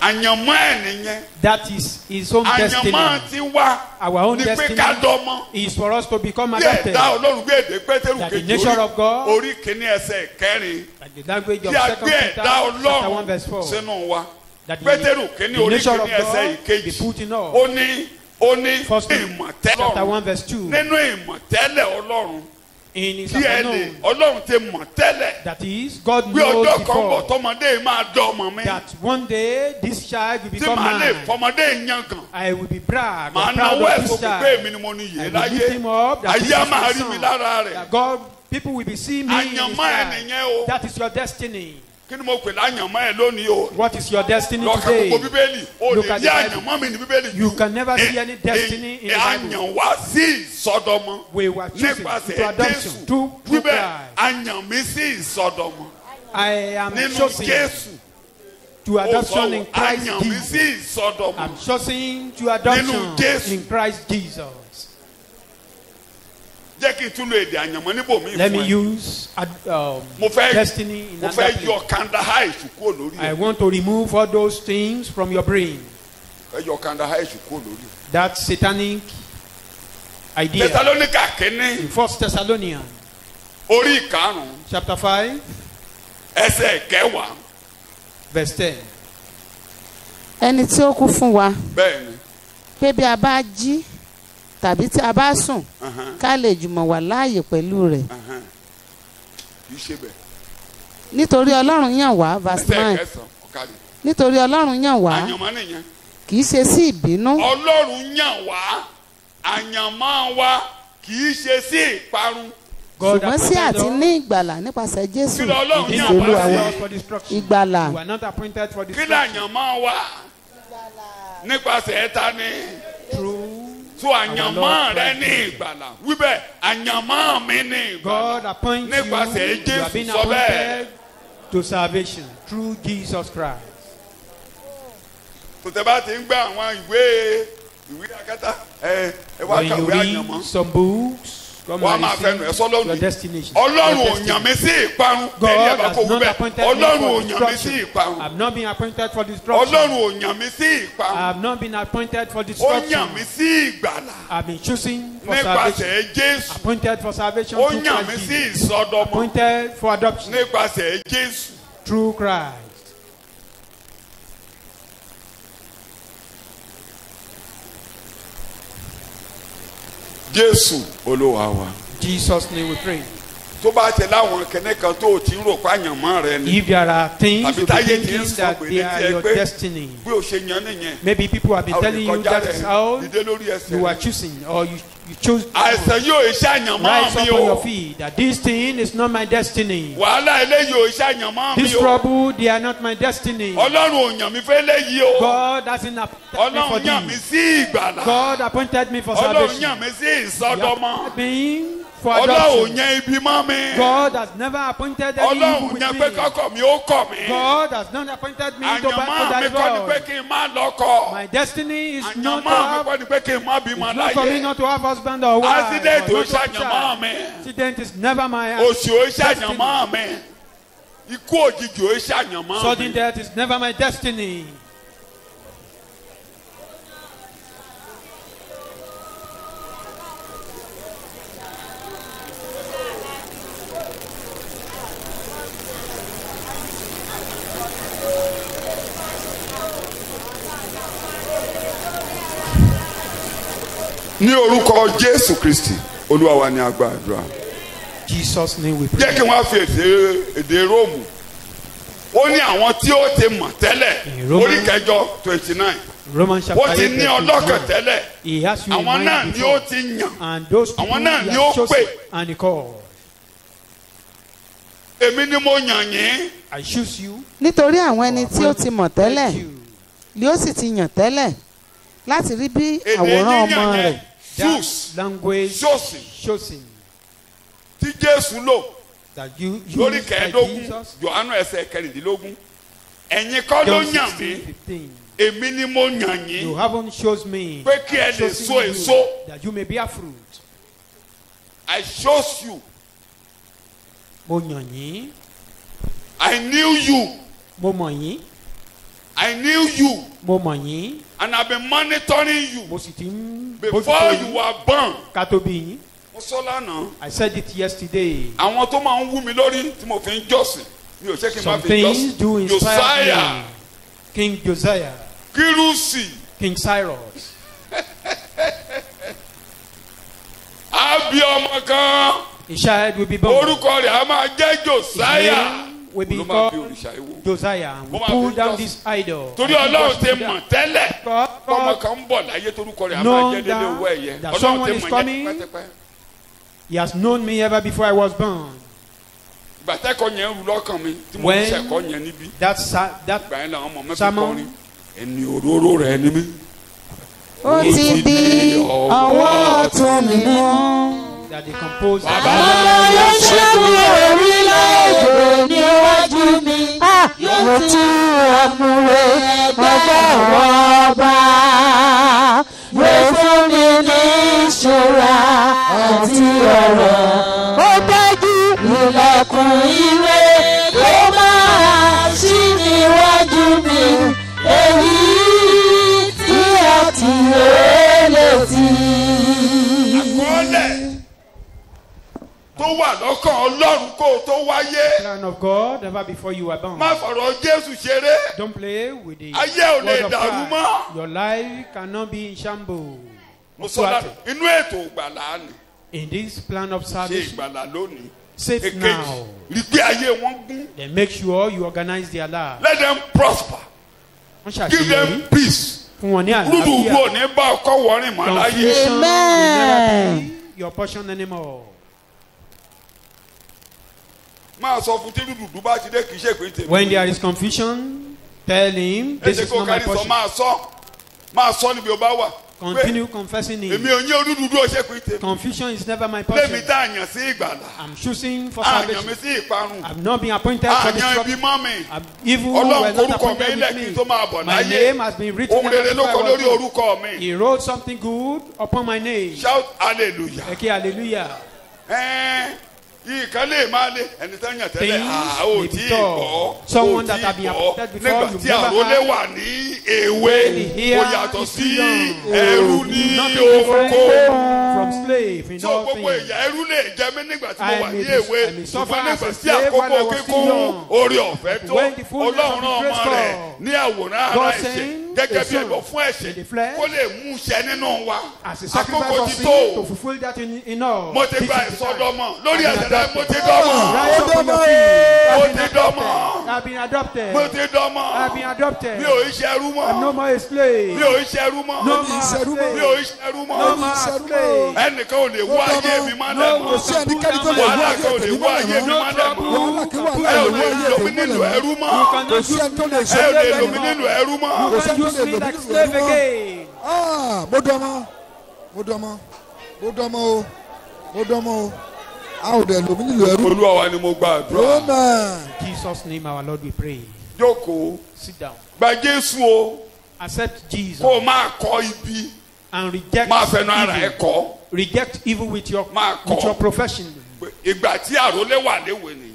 àyànmọ́ ẹ̀ nìyẹn. That is his own destiny. àyànmọ́ ti wá Our own ní pé destiny ká dọ́mọ́. is for us to become bí adopted. ẹ̀dá ọlọ́run gbé èdè pétérù That the kejì nature of God- orí kìíní ẹsẹ̀ kẹrin Like the language of bí a 2 gbé Peter ẹ̀dá chapter 1 ọlọ́run verse 4. sínú wa That the- pétérù kìíní the orí nature kìíní of ẹsẹ̀ God be ìkejì put in us. ó ní First Peter chapter ìmọ̀tẹ́lẹ̀ 1 verse 2. nínú ìmọ̀tẹ́lẹ̀ ọlọ́run In his kí ẹ lè known. ọlọ́run ti mọ̀ tẹ́lẹ̀ That is, God bí knows ọjọ́ kan bọ̀ before tọmọdé yìí máa dọ́ ọmọ mi that one day this child will tí become màá lè mine. fọmọdé yìí yan kan I will be proud màá or proud náwó of ẹ̀ this sókè pé child. èmi ni mo ní I yé will láyé lift him up that this ayé is máa my rí mi son. lára rẹ̀ That God, people will be seeing me in his àyànmọ́ ẹ̀ life. nìyẹn o That is your destiny. kí ni mo pè láyànmọ́ ẹ̀ lónìí o. What is your destiny lọ́ka today? gbogbo bíbélì o Look lè at rí the Bible. àyànmọ́ mi ní bíbélì You can never see any destiny in the Bible. àyàn wá sí ìsọdọmọ We were chosen nípasẹ̀ to adoption through wíbẹ̀ Christ. àyàn mi sí ìsọdọmọ I am nínú chosen Jésù to adoption in Christ àyàn mi Jesus. sí ìsọdọmọ I'm chosen to adoption Nínú Jésù. in Christ Jesus. jẹ́ kí n tún lo èdè àyànmọ́ níbòmí Let me fún ẹ use mo fẹ́ destiny in mo another fẹ́ place. yọ kandahá èṣù kúrò lórí I ẹ̀ want to remove all those things from your brain. fẹ́ yọ kandahá èṣù kúrò lórí ẹ̀ That satanic idea. Thessalonica kínní In 1 Thessalonians orí ìkarùn-ún chapter 5 ẹsẹ̀ kẹwàá. verse 10. ẹni tí ó kú fún wa Bẹ́ẹ̀ni. pé bí a bá jí tàbí tí a bá sùn ká lè jùmọ̀ wà láàyè pẹ̀lú rẹ̀. Kì í ṣe bẹ́ẹ̀. nítorí ọlọ́run yàn wá verse Ẹsẹ̀ 9 kẹsàn-án ọ̀kadì. nítorí ọlọ́run yàn wá Àyànmọ́ nìyẹn. kì í ṣe sí ìbínú Ọlọ́run yàn wá. Àyànmọ́ wa kì í ṣe sí ìparun. God ṣùgbọ́n sí àti appointed ní ìgbàlà nípasẹ̀ Jésù Kí lọ Ọlọ́run us yàn Olúwa wá wa. sí. for destruction. ìgbàlà You are not appointed for Kí destruction. làyànmọ́ wa? Nípasẹ̀ ẹ̀ta ni. True. So àyànmọ́ rẹ ní ìgbàlà. Wíbẹ̀ àyànmọ́ mi ní ìgbàlà. God appoints Nípasẹ̀ you. You have been Jésù sọ bẹ́ẹ̀. appointed to salvation through Jesus Christ. Tòtẹ́ bá ti ń gbé àwọn ìwé akátá ẹ wá When you kàwé àyànmọ́. read some books, come Wọ́n á and máa fẹnu ẹ̀ receive sọ lónìí. your destination. Ọlọ́run Your ò destiny. yàn mí sí ìparun. God Ẹni ẹ̀ bá has kó wí not bẹ́ẹ̀. appointed me Ọlọ́run ò for yàn mí sí destruction. ìparun. I have not been appointed for destruction. Ọlọ́run ò yàn mí sí I ìparun. have not been appointed for Ó destruction. yàn mí sí ìgbàlà. I have been chosen for salvation. Nípasẹ̀ Jésù. Appointed for salvation Ó through yàn mí Christ sí Jesus. ìsọdọmọ. Appointed for adoption Nípasẹ̀ Jésù. through Christ. Jésù Olúwa wa. Jesus' name we pray. Tó bá ti láwọn kẹ́nẹ́ kan tó o ti ń rò pa àyànmọ́ rẹ ni. If there are things Tàbí you be táyé ti ń thinking sọ that pé they are létí ẹ your pé destiny, bí o ṣe yan nìyẹn. maybe people have been Àwọn telling you ìkọjá that rẹ̀ is how dìde lórí ẹsẹ̀ you are rẹ̀. choosing or you chose. Àìsàn yóò iṣẹ́ àyànmọ́ Rise mi up on o. your feet that this thing is not my destiny. Wàhálà eléyìí ò iṣẹ́ àyànmọ́ mi This o. trouble, they are not my destiny. Ọlọ́run ò yàn mí fẹ́ léyìí o. God hasn't appointed me for Ọlọ́run yàn mí this. sí ìgbàlà. God appointed me for Ọlọ́run salvation. yàn mí sí He ìsọdọmọ. appointed me for Ọlọ́run ò adoption. yan ibi mọ́ mi. God has never appointed any evil Ọlọ́run with yan me. pé kọ́kọ́ mi ó kọ̀ mí. God has not appointed me to Àyànmọ́ mi kọ́ ni pé divorce. kí n má lọ́kọ. My destiny is not to Àyànmọ́ mi have. kọ́ ni pé kí n má bímọ It's not for me láyé. not to have husband or wife. Accident or ò not to have ṣàyànmọ́ child. mi. Accident is never my Òṣì ò destiny. ṣàyànmọ́ mi. Ikú òjijì ò ṣàyànmọ́ Sudden mi. death is never my destiny. Ní orúkọ Jésù Kristi, Olúwa wa ni a gba àdúrà. Jesus' name we Jẹ́ pray. kí wọ́n fi èdè Róòmù. Ó ní àwọn tí ó ti mọ̀ tẹ́lẹ̀. In Romans- Orí kẹjọ 29. Romans chapter Ó ti 8 ní verse ọlọ́kàn 21. tẹ́lẹ̀. He has you in Àwọn náà mind ni ó before. ti yàn. And those people Àwọn náà he ni ó has chosen pè. and he called. Èmi ni mo yàn yín. I choose you. nítorí àwọn ẹni tí ó ti mọ̀ tẹ́lẹ̀ Thank you. ni ó sì ti yàn tẹ́lẹ̀ láti rí bí Èdè àwòrán ọmọ yíyàn rẹ̀ yẹn. That Jews language chosen chosen tí Jésù lò that you lórí use by kẹẹ̀ẹ́dógún Jesus. Jòhánù ẹsẹ̀ kẹrìndínlógún. Ẹ̀yin kọ́ ló John yàn 16, mí. 15. Èmi ni mo yàn You yín. haven't chose me. Pé kí ẹ lè Chosen so you, èso. that you may bear fruit. I chose you. Mo yàn yín. I knew you. Mo mọ̀ yín. I knew you. Mo mọ̀ yín. And I've been monitoring you. Mo sì ti ń Before bójútó you yín were born. ká tó bí yín. Mo sọ lánàá. I said it yesterday. Àwọn tó máa ń wú mi lórí tí mo fi ń jọ́sìn. Mi ò ṣe kí n má Some fi things do jọ́sìn. inspire Josiah. me. King Josiah. Kírúsì. King Cyrus. Á bí ọmọ kan. A child will be born. Orúkọ rẹ̀ á máa jẹ́ His Josiah. name will be Ló máa fi called òrìṣà ìwò. Josiah. We Mo máa pull fi down jọ́sìn. this idol. Torí And Ọlọ́run we ti worship mọ̀ that. tẹ́lẹ̀. God Ọmọ kan ń bọ̀ láyé torúkọ rẹ̀ á máa known jẹ́ délé owó ẹ̀yẹ. that Ọlọ́run someone ti is mọ̀ coming. yẹn pẹ́tẹ́pẹ́. He has known me ever before I was born. Ìgbà tẹ́kọ̀ọ́ yẹn rú lọ́kàn mi tí mo When- ń ṣẹ̀kọ́ yẹn níbí. That Ìgbà yẹn làwọn ọmọ mi fi Sermon. kọrin. Ẹni òróró rẹ̀ ni mí. ó ti di ọwọ́ ọ̀tún mi mú. that they composed. Ọlọ́run ṣẹ́gun orílẹ̀-èdè níwájú mi. Mo ti àmúre ọba ọba. Yóò fún mi ní ìṣúra àti ọ̀rọ̀. Ó dájú ilẹ̀kùn ire ló máa ṣí níwájú mi. Èyí tí a ti rè létí. àdìọ́kàn ọlọ́run kó o tó wáyé. Plan of God ever before you were born. má fọ̀rọ̀ Jésù ṣeré. Don't play with the ayé ò lè word of dàrú God. mọ́. Your life cannot be in shambles. mo sọ láti inú ètò ìgbàlá ni. In this plan of ṣe salvation, ìgbàlá lónìí. save èkejì now. rí pé ayé wọn gún. Then make sure you organize their life. let them prosper. Wọ́n give them ṣàṣeyọrí peace. fún wọn ní rúdurùdu àlàáfíà. ò ní bá ọkọ wọrin mọ́ láyé. Confusion will Amen. never be your portion anymore. máa sọ fún tí rúdurùdu bá ti dé kì í ṣe pé tèmi. When there is confusion, tell him, this ètò is kò not my kárí sọ portion. máa sọ níbi ó bá wà. Continue confessing èmi it. ò ní rúdurùdu ò ṣe pé tèmi. Confusion is never my lẹ́mi portion. tá a yàn sí ìgbàlá. I'm choosing for a yàn mi salvation. sí ìparun. I've not been appointed for a yàn ibi destruction. mọ́ mi. Evil were ọlọ́run not korúkọ mi appointed ilẹ̀ kí with n me. tó máa bọ̀ My láyé. name has been written ohun rere ló kọ before I lórí was born. orúkọ mi. He wrote something good upon my name. shout hallelujah. Okay, hallelujah. ìkan lè máa lé ẹni tó yàn tẹ́lẹ̀ Things ò may tí be ì told. gbọ́ Someone ò that tí have ì been gbọ́ appointed before, nígbà you've tí never àrólé heard. wà ní èwe When he kò hears yàtọ̀ is sí young. ẹrú ní Nothing different oko. from slave in so all gbogbo things. èèyàn ẹrú lè jẹ mí nígbà tí mo I wà may ní be- èwe I may suffer ṣùgbọ́n as nígbà a tí slave when I àkókò was kíkún still young. orí ọ̀fẹ́ tó When the fullness of ọlọ́run the ọmọ grace rẹ̀ come, ní àwòrán God ara ẹ̀ṣẹ̀ sent gẹ́gẹ́ a bí son ẹ̀bọ̀ fún in the ẹ̀ṣẹ̀ flesh kó lè mú iṣẹ́ nínú wa as a sacrifice àkókò of ti sin tó to fulfill that in all. mo ti This gba is the time. ìsọdọmọ lórí I've ẹ̀ṣẹ̀ been rẹ̀ mo ti adopted. dọ́mọ Rise up on your mo feet. ti dọ́mọ I've been adopted. mo ti dọ́mọ I've been adopted. mi ò iṣẹ́ ẹrú I'm no mọ́ more a slave. mi ò iṣẹ́ ẹrú mọ́ No more a ìṣẹ́rú slave. mi ò iṣẹ́ ẹrú No mọ́ more a slave. ẹnìkan ò lè wá ayé mi má lẹ̀ No mọ́ more sí ẹnikẹ́ni tó lè wá wàhálà ayé kan ò lè tèmi wá ayé mọ́lẹ̀ mi mọ́ má lẹ̀ mọ́ wàhálà kí wà ní ẹ ò ìlú lè ayé lò mí tèmi nílùú mọ́lẹ̀ ẹrú mọ́ mọ́ kò sí ẹni tó lè ṣe ẹ ò lè é lò mí nílùú ẹrú mọ́ kò sí You ẹni tó use lè me lò mí like nílùú slave ẹrú mọ́ again. mo dọ́mọ mo dọ́mọ mo dọ́mọ o mo dọ́mọ o a ò dẹ̀ lò mí nílùú ẹrú. olúwa wa ni mo gba àdúrà amen. In Jesus' name, our Lord, we pray. jókòó Sit down. gba Jésù o Accept Jesus kó o máa kọ ibi and reject máa fẹnu ara ẹ evil. kọ Reject evil with your Máa kọ̀. profession. ìgbà tí àrólé wà léwe nìyí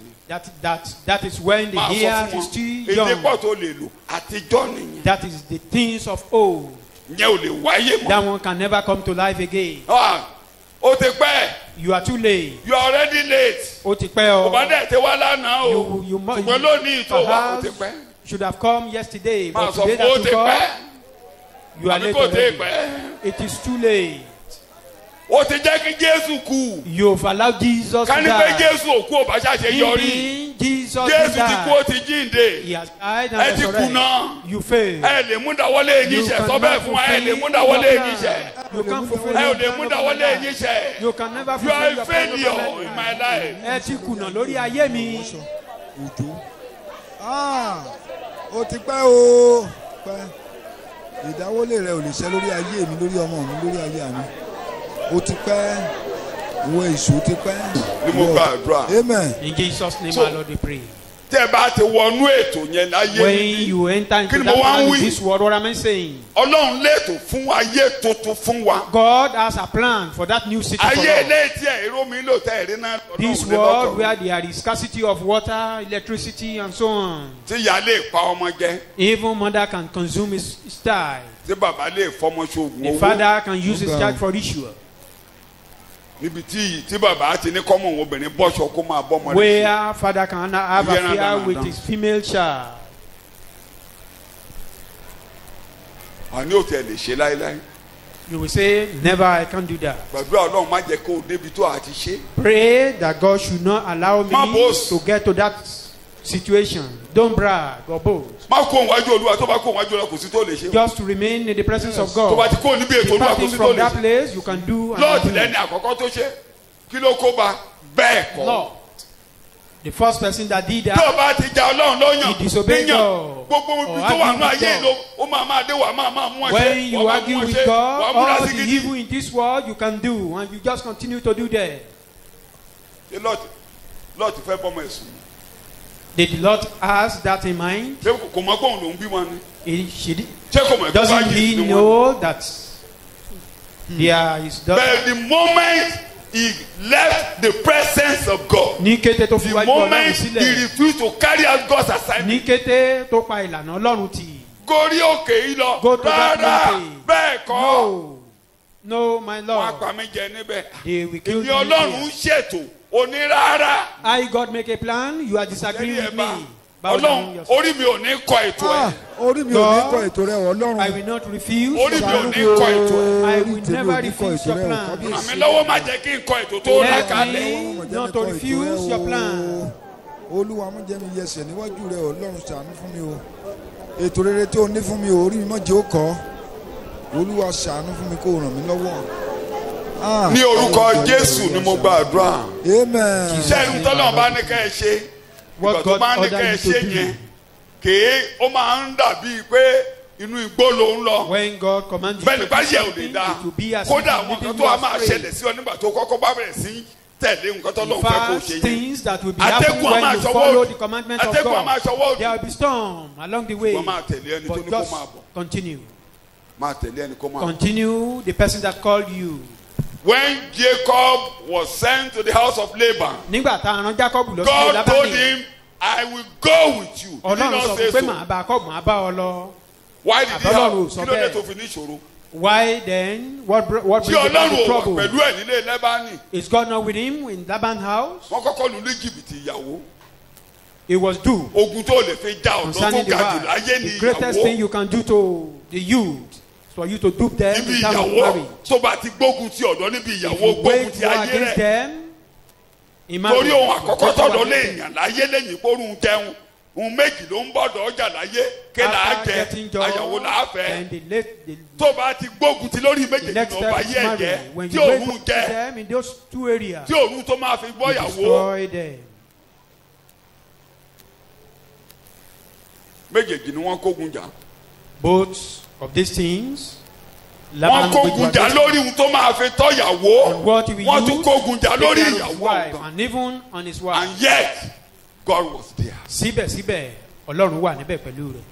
That is when the máa sọ heir fún is still wọn èdè young. pọ̀ tó lè lò àtijọ́ nìyẹn That is the things of old. ìyẹn ò lè wáyé mọ́ That one can never come to life again. ó ti pẹ́ You are too late. you are already late Ó ti pẹ́ kò o. bá dẹ̀ ti wá lánàá o You ṣùgbọ́n lónìí tó wà ó ti perhaps pẹ́ should have come yesterday, máa but sọ today fún ó that ti you pẹ́ come, you are àbí late kò ti already. pẹ́ It is too late. ó ti jẹ́ kí Jésù kú You've allowed Jesus ká to ní pé die. Jésù òkú ò bá ṣàṣe yọrí Indeed, Jesus Jésù ti kú ó died. ti jíǹde He has died ẹ and ti resurrected. kùnà You failed. ẹ lè mú dáwọ́lé eyín ṣẹ sọ bẹ́ẹ̀ fún wa ẹ lè mú dáwọ́lé eyín ṣẹ You can't fulfill ẹ ò your lè mú plan dáwọ́lé over my eyín life. ṣẹ You can never you are fulfill a your plan over failure my in my life. life. Ẹ ti kùnà lórí ayé mi. òjò ó ti pẹ́ o pẹ́ ìdáwọ́lé rẹ ò lè ṣe lórí ayé mi lórí ọmọ mi lórí ayé mi ó ti pẹ́ ìwọ èṣù ti pẹ́. ni mo gba àdúrà amen. In Jesus' name, So- our Lord, we pray. tẹ́ bá ti wọnú ètò yẹn láyé When níbí you enter Kí into ni that mo wá ń plan wí? with this word, what am I saying? Ọlọ́run létò fún ayé tuntun fún wa God has a plan for that new city for ayé us. eléyìí tí èrò mi lò tẹ́ ẹ̀rí náà This Ọlọ́run lé world lọ́kàn where there is scarcity of water, electricity, and so on. tí ìyá lè pa ọmọ jẹ Even mother can consume his child. tí bàbá lè fọmọ ṣoògùn The owó father can use his Okay. child for ritual. níbi tí bàbá ti ní kọ́mọ òun obìnrin bọ́ṣọ kó máa bọ́ ọmọ rẹ̀ Where father can have Yeah, affair no. with his female child. àní ò tẹ̀ lè ṣe láéláé You will say, never, I can't do that. gbàdúrà Ọlọ́run má jẹ́ kó o débi tó àti ṣe Pray that God should not allow me Ma boast. to get to that situation. Don't brag or boast. má kó òun wájú Olúwa tó bá kó òun wájú Olúwa kò sí tó lè ṣe Just to remain in the presence of tó bá God. ti kó níbi ètò Olúwa kò Departing sí tó from lè that ṣe place, you can do and lọ́ọ̀tì do. lẹ́ni àkọ́kọ́ tó ṣe kí ló kó ba bẹ́ẹ̀ kọ́ Lord, the first person that did tó that, o bá ti ja Ọlọ́run lọ́yàn He disobeyed níyàn God. gbogbo ibi Or tó wà argue nù with ayé God. ló ó máa dé wà máa mú ọṣẹ when you wà máa argue mú with ọṣẹ God, wà múra all sí the gidi evil in this world you can do, and you just continue to do that. ṣé lọ́ọ̀tì fẹ́ bọ́mọ ẹ̀sùn Did the Lord ask that in mind? ṣé kò mọ̀ pé òun lòún bí wọn ni ṣé kò mọ̀ pé Doesn't báyìí he ni wọn. know that there is But the moment he left the presence of God ní kété tó fi the wájú Ọlọ́run moment he sílẹ̀, refused to carry out God's assignment ní kété tó pa ìlànà Ọlọ́run tì. gorí òkè yìí lọ Go to that rárá mountain. bẹ́ẹ̀ kọ́ No, my wọn Lord, apá mi jẹ níbẹ̀ they will kill ìní you Ọlọ́run here. ń ṣètò onírárá. I, God, make a plan, you are disagreeing Ẹ̀rí ẹ̀ with bá. me. Bow down Ọlọ́run yourself. orí mi ò ní kọ ètò ẹ̀. orí mi ò ní kọ ètò rẹ Ọlọ́run. I will not refuse Orí your mi ò plan. ní kọ ètò ẹ̀. I Orí will tèmi ò never ní kọ refuse ètò your rẹ o, plan. kábíyèsí. Ràn mí lọ́wọ́ má jẹ́ kí n kọ ètò tó là Let kalẹ̀. me not to refuse your plan. Olúwa má jẹ́ mi yẹsẹ̀ níwájú rẹ Ọlọ́run ṣàánú fún mi o. Ètò rere tí o ní fún mi o, orí mi má jẹ́ ó kọ́. Olúwa ṣàánú fún mi kó ràn mí lọ́wọ́. Ní orúkọ Jésù ni mo gba àdúrà. Amen. Ṣé ẹni tọ́lọ́ bá ní ká ẹ ṣe? What Ìgbà tó God bá ní ká ẹ ordered you ṣe to yẹn. do. Kèé ó máa ń dàbí pé inú igbó ló ń lọ. When God commands you Bẹ́ẹ̀ni to do bá yẹ ò lè something, dá. it will be as Kódà if àwọn leading nǹkan you tó wá máa astray. ṣẹlẹ̀ sí ọ nígbà tó kọ́kọ́ bá bẹ̀rẹ̀ sí tẹ̀lé nǹkan tó lọ́n fẹ́ kó Fast ṣe yẹn. things that will be happening Atẹ́gùn á when máa you ṣọwọ́ follow òdì. the commandments of Atẹ́gùn á máa God. ṣọwọ́ òdì. There will be storm along the way, Wọ́n máa tẹ̀lé ẹni tó but ní kó just máa bọ̀. continue. Máa tẹ̀lé ẹni kó máa bọ̀. Continue the person that called you. When Jacob was sent to the house of Laban, Nígbà tá a rán Jacob lọ sí God told Lábánì, him, I will go with you. He did Ọlọ́run not sọ say pé so. màá bá Jacob màá bá ọ lọ. Why did he Ọlọ́run have sọ kí ló dé bẹ́ẹ̀. tó fi ní ìṣòro? Why then? What Tí brings about Ọlọ́run the ò wà trouble? pẹ̀lú ẹ̀ nílé Lẹ́bánì. Is God not with him in Laban's house? Wọ́n kọ́kọ́ lu ní jìbìtì ìyàwó. It was due Ogun tó lè fi já ọ̀dọ́ tó concerning the ga jù láyé wife. ni The greatest thing ìyàwó. you can do to the youth is for you to dupe them Níbi in time of ìyàwó marriage. tó bá ti gbógun ti ọ̀dọ́ níbi If ìyàwó you gbógun wage ti war ayé against rẹ̀. them in marriage, Torí ohun àkọ́kọ́ you tọ̀dọ̀ wage lè war yàn láyé lẹ́yìn ìpórùn jẹun. Ohun méjì ló ń bọ̀dọ̀ ọjà láyé. Ké là á after jẹ, getting job, àyàwó là á fẹ́. and the Tó bá ti gbógun ti lórí méjèèjì next lọ bá step is yé ẹ̀jẹ̀ marriage. When tí you wage òun war jẹ against them in those two areas, tí òun tó máa fi gbọ́ you ìyàwó. destroy them. Méjèèjì ni wọ́n kógun jà. Both of these things, Wọ́n Laban waged kógun war jà against lórí ohun tó máa fi tọ́ ìyàwó. on what he will Wọ́n tún use kógun jà to lórí take care of his ìyàwó wife, ọ̀gán. and even on his wife. And yet God was there. Síbẹ̀síbẹ̀ Ọlọ́run wà níbẹ̀ pẹ̀lú rẹ̀.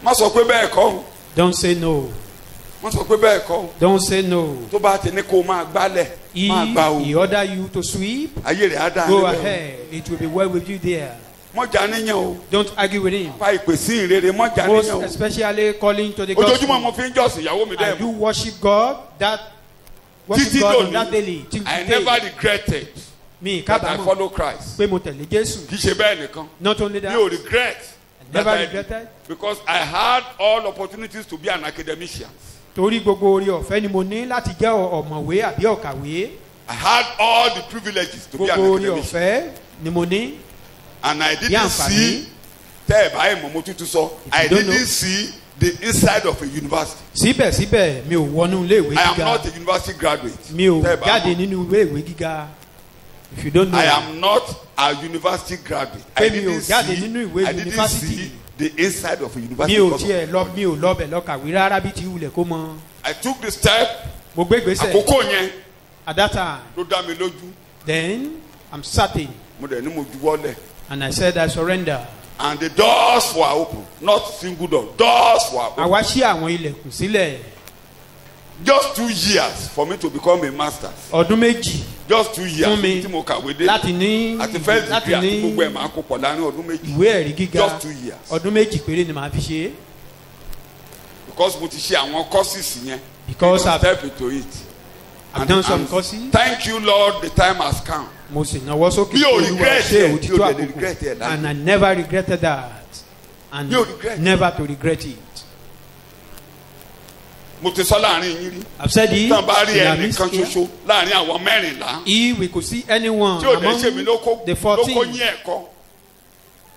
Má sọ pé bẹ́ẹ̀ kọ́ o. Don't say no. Má sọ pé bẹ́ẹ̀ kọ́ o. Don't say no. Tó bá ti ní kó o máa gbálẹ̀ máa gbà o. If he order you to sweep, Ayé rẹ̀ á dá go níbẹ̀ o. ahead. It will be well with you there. Mọ́jà níyàn o. Don't argue with him. Fa ìpè sí ìrere mọ́jà Most níyàn o. especially calling to the Ojoojúmọ́ mo gospel. fi ń jọ́sìn ìyàwó mi I dẹ́ do mọ́. worship God. Worship Títí God on that lónìí, daily. Till I today. never regretted Mi that I kábàámọ̀ follow Christ. pé mo tẹ̀lé Jésù. Kì í ṣe bẹ́ẹ̀ nìkan. Not only Mi that, ò regret. I never that I- regretted. Because I had all opportunities to be an academician. Torí gbogbo orí ọ̀fẹ́ ni mo ní láti jẹ́ ọ̀mọ̀wé àbí ọ̀kàwé. I had all the privileges to be an Gbogbo orí academician. ọ̀fẹ́ ni mo ní. And I Bí didn't àǹfààní. see, tẹ́ ẹ̀ báyìí mọ̀ mo tútù sọ, I don't know. didn't see the inside of a university. Síbẹ̀síbẹ̀ mi ò wọnú ilé ìwé I am gíga. not a university graduate. Mi ò Tẹ́ ẹ̀ bá jáde mọ̀. nínú ilé ìwé gíga. If you don't know. I am not a university graduate. I Pé mi ò didn't jáde see, nínú ìwé I didn't yunifásitì. see the inside of a Mi university. ò because of- tiẹ̀ lọ mi ò lọbẹ̀ lọ kàwé rárá bí ti wulẹ̀ kó mọ. I took the step. Mo gbé ìgbésẹ̀. Àkókò yẹn At that time, ló dá mi lójú. then I'm certain Mo dẹ̀ ní mo juwọ́lẹ̀. and I said I surrender. And the doors were open. Not single door. Doors were open. Àwa ṣí àwọn ilẹ̀kùn sílẹ̀. Just 2 years for me to become a master. Ọdún méjì Just 2 years Fún mi tí mo kàwé dé. láti ní Àti first láti degree àti ní gbogbo ẹ̀ máa kó pọ̀ láàrin ọdún méjì. ìwé ẹ̀rí gíga. Just 2 years. Ọdún méjì péré ni màá fi ṣe é. Because mo ti ṣe àwọn courses yẹn. Because I I've- step into it. I've done some courses. Thank you Lord, the time has come. Mo sì náwó sókè Mi ò Olúwa regret ṣe ẹ̀, òtítọ́ mi ò dẹ̀ regret ẹ̀ àkókò. láyé. And I never regretted that. And Mi ò regret. never to regret it. Mo ti sọ láàrin yín rí. I've said it. Tán bá rí in our ẹnìkan midst here. ṣoṣo láàrin àwọn mẹ́rìnlá. If we could see anyone Tí ò dẹ̀ among ṣe mi ló kó the ló kó 14 yín ẹ̀kọ́.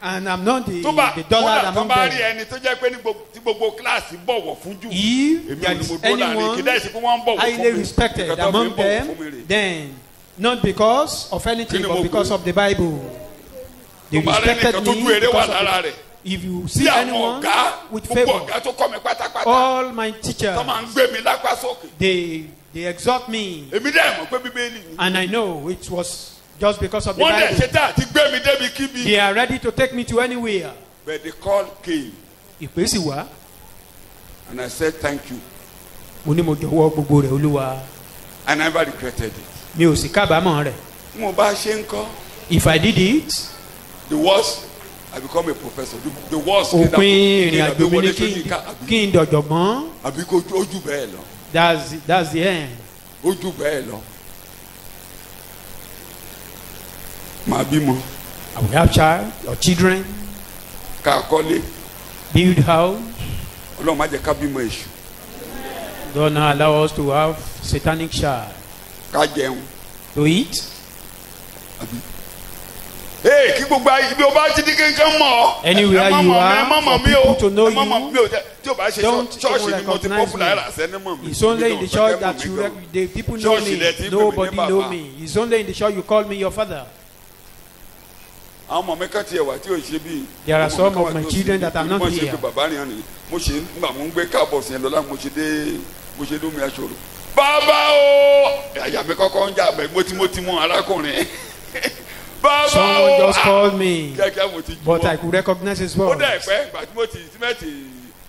and I'm not the Tó bá dollar kódà among tán bá rí them. ẹni tó jẹ́ pé ní tí gbogbo kíláàsì bọ̀wọ̀ fún jù. If Èmi there ò ní is mo dúró láàrin anyone kí dẹ́sí pé wọ́n ń bọ̀wọ̀ fún highly mi. respected Nǹkan tó fi ń among bọ̀wọ̀ them, fún mi rè. then not because of anything Kí ni but mo because gbé? of the Bible. They Tó bá rí respected ẹnìkan tó me dún eré wà because of lára it. rẹ̀. If you Tí see àwọn anyone ọ̀gá with gbogbo favor, ọ̀gá tó kọ́ mi pátápátá. all my teachers, Tó máa ń gbé mi lápá sókè. they exhort me, Èmi dẹ̀ mọ̀ pé bíbélì ni. and I know it was just because of the Wọ́n dẹ̀ Bible. ṣe tá àti gbé mi débi kíbi. They are ready to take me to anywhere. But the call came Ìpè sì wá. and I said thank you. Mo ní mo jọ̀wọ́ gbogbo rẹ̀ Olúwa. I never regretted it. Mi ò sì kábàámọ̀ rẹ̀. Tí mo bá ṣe ń kọ́. If I did it, The worst I become a professor. The worst òpin ìrìn kí àjò mi ni Wọlé Ṣóyínká kí n dọ̀jọ̀gbọ́n. àbí kó ojú bẹ́ẹ̀ lọ. That's the end. ó jù bẹ́ẹ̀ lọ. màá bímọ. I will have child or children, ká kọ́lé. build house. ọlọ́run má jẹ́ ká bímọ èṣù. Do not allow us to have satanic child. ká jẹun. To eat. ee kí gbogbo ibi o bá ti di kankan mọ̀. Anywhere you are, for people to know you, tí o bá ṣe don't ṣọ́ọ̀ṣì ni mo ti recognize popular me. rà sẹ́ni mọ̀ mi. It's only in the church that the people know Church ilẹ̀ tí me. ń pè mí ní Nobody bàbá. know me. It's only in the church you call me your father. àwọn ọmọ mi kan tiẹ̀ wà tí o ṣe bí. There are some of my children that are not mo ṣe here. pé bàbá rìn àná mo ṣe nígbà mo ń gbé káàbọ̀ sí ẹ lọ́la mo ṣe dé omi aṣọ́rò. bàbá o àyà mi kọ́kọ́ ń jà bẹ́ẹ̀ mo arákùnrin. bàbá o Someone just called me, kíákíá mo ti jú but wọn. I could recognize his ó voice. dẹ̀ pẹ́ ìgbà tí mo ti símẹ́ǹtì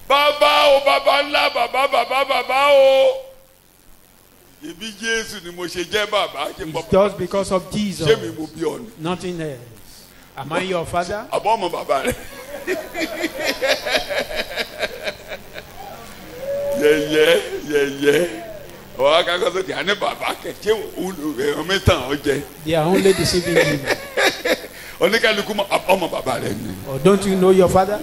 bàbá o bàbá ńlá bàbá o ibi Jésù ni mo ṣe jẹ́ bàbá ṣe It's just because of ṣé mi Jesus, mo bí ọ ni nothing else. Am I your father? àbọ̀ ọmọ bàbá rẹ̀ yẹ̀yẹ́ ọ̀ akẹ́kọ̀ọ́ sọ̀tì àní bàbá kẹ̀kẹ́ ẹ̀rọ mi tàn ọ́ jẹ They are only deceiving you. oníkálukú ọmọ bàbá rẹ̀ ni. Or don't you know your father?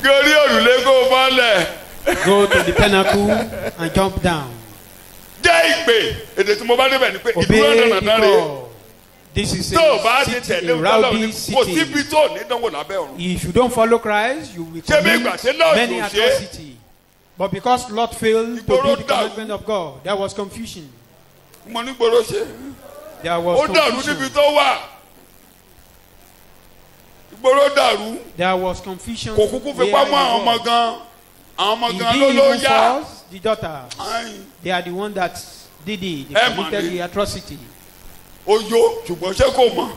gorí òrùlé kó o bọ́lẹ̀. Go to the pinnacle and jump down. jẹ́ ìpè èdè tí mo bá débẹ̀ ni pé ìdúró Obey the nànà rè call. This is tó o bá ti city, tẹ̀lé a ọlọ́run rowdy ní kò síbi city. tó ní dánwò lábẹ́ ọ̀run. If you don't follow Christ, you will Ṣé bí commit ìgbà tí Lord many ò ṣe? atrocity. But because Lot failed to Ìgboro do the dàrú. commandment of God, there was confusion. mo ní gbòòrò ṣe There was ó dàrú níbi confusion. tó wà ìgboro dàrú There was confusion. kò kúkú fi where pamọ́ he àwọn ọmọ was. gan àwọn ọmọ He gan ló didn't ló even yá force the daughters. Ayin. They are the ones that did it. They Ẹ mà committed ní. the atrocity. ó yó ṣùgbọ́n ṣé kò mọ̀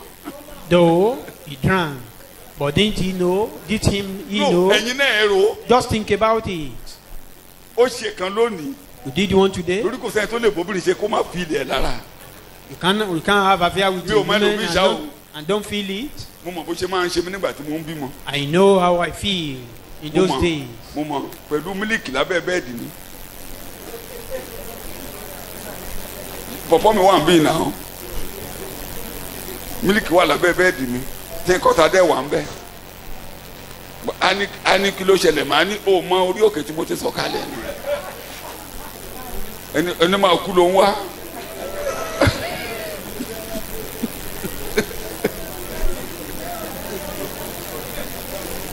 Though he drank, but didn't he know? Did he no know? ẹ̀yin náà ẹ ro Just think about it. ó ṣe kan lónìí You did one today. lórí kò sẹ́yìn tó lè bóbìnrin ṣe kó má fi ilẹ̀ lára We can't have affair with Mi the ò mọ women ẹlòmíì and ṣá o. don't feel it. mo mọ̀ bó ṣe máa ń ṣe mí nígbà tí mo ń bímọ I know how I feel in mo those mọ̀ days. mo mọ̀ pẹ̀lú mílíkì lábẹ́ bẹ́ẹ̀dì ni pọ̀pọ́ mi wà ń bí náà mílíkì wà lábẹ́ bẹ́ẹ̀dì mi tí n kọ́ta dẹ́ wà ń bẹ́ a ní kí ló ṣẹlẹ̀ máa ní o mọ orí òkè tí mo ti sọ kalẹ̀ ni ẹni máa kú ló ń wá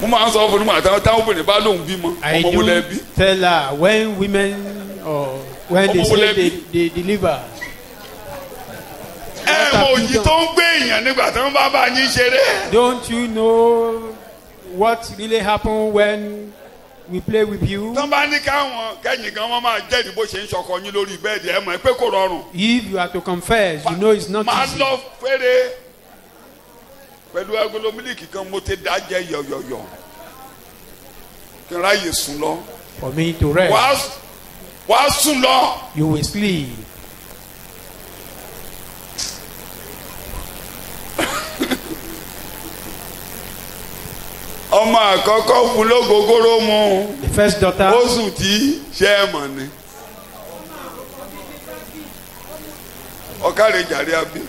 mo máa ń sọ fún mi táwọn obìnrin bá lóun bímọ I ọmọ wo lẹ bí do tell her when women or when they Ọmọ say wọlé bí? they deliver. ẹ mọ òyì tó ń gbé èèyàn nígbà tí wọn bá bá yín ṣeré. Don't you know what really happened when we play with you? tán bá ní káwọn kẹ́yìn gan wọn máa jẹ́rìí bó ṣe ń ṣọkọ yín lórí bẹ́ẹ̀dì ẹ mọ̀ ẹ pé kò rọrùn. If you are to confess, you know it's not máa easy. lọ fèrè pẹ̀lú agolo mílíkì kan mo ti dá jẹ yọ̀yọ̀yọ̀ kí n ráyè sùn lọ. For me to rest, wàá sùn lọ. you will sleep. ọmọ àkọ́kọ́ fún lógógóró mu The first daughter, ó sùn tí ṣé ẹ mọ̀ ni. ọ̀kàrẹ̀ jàre abí.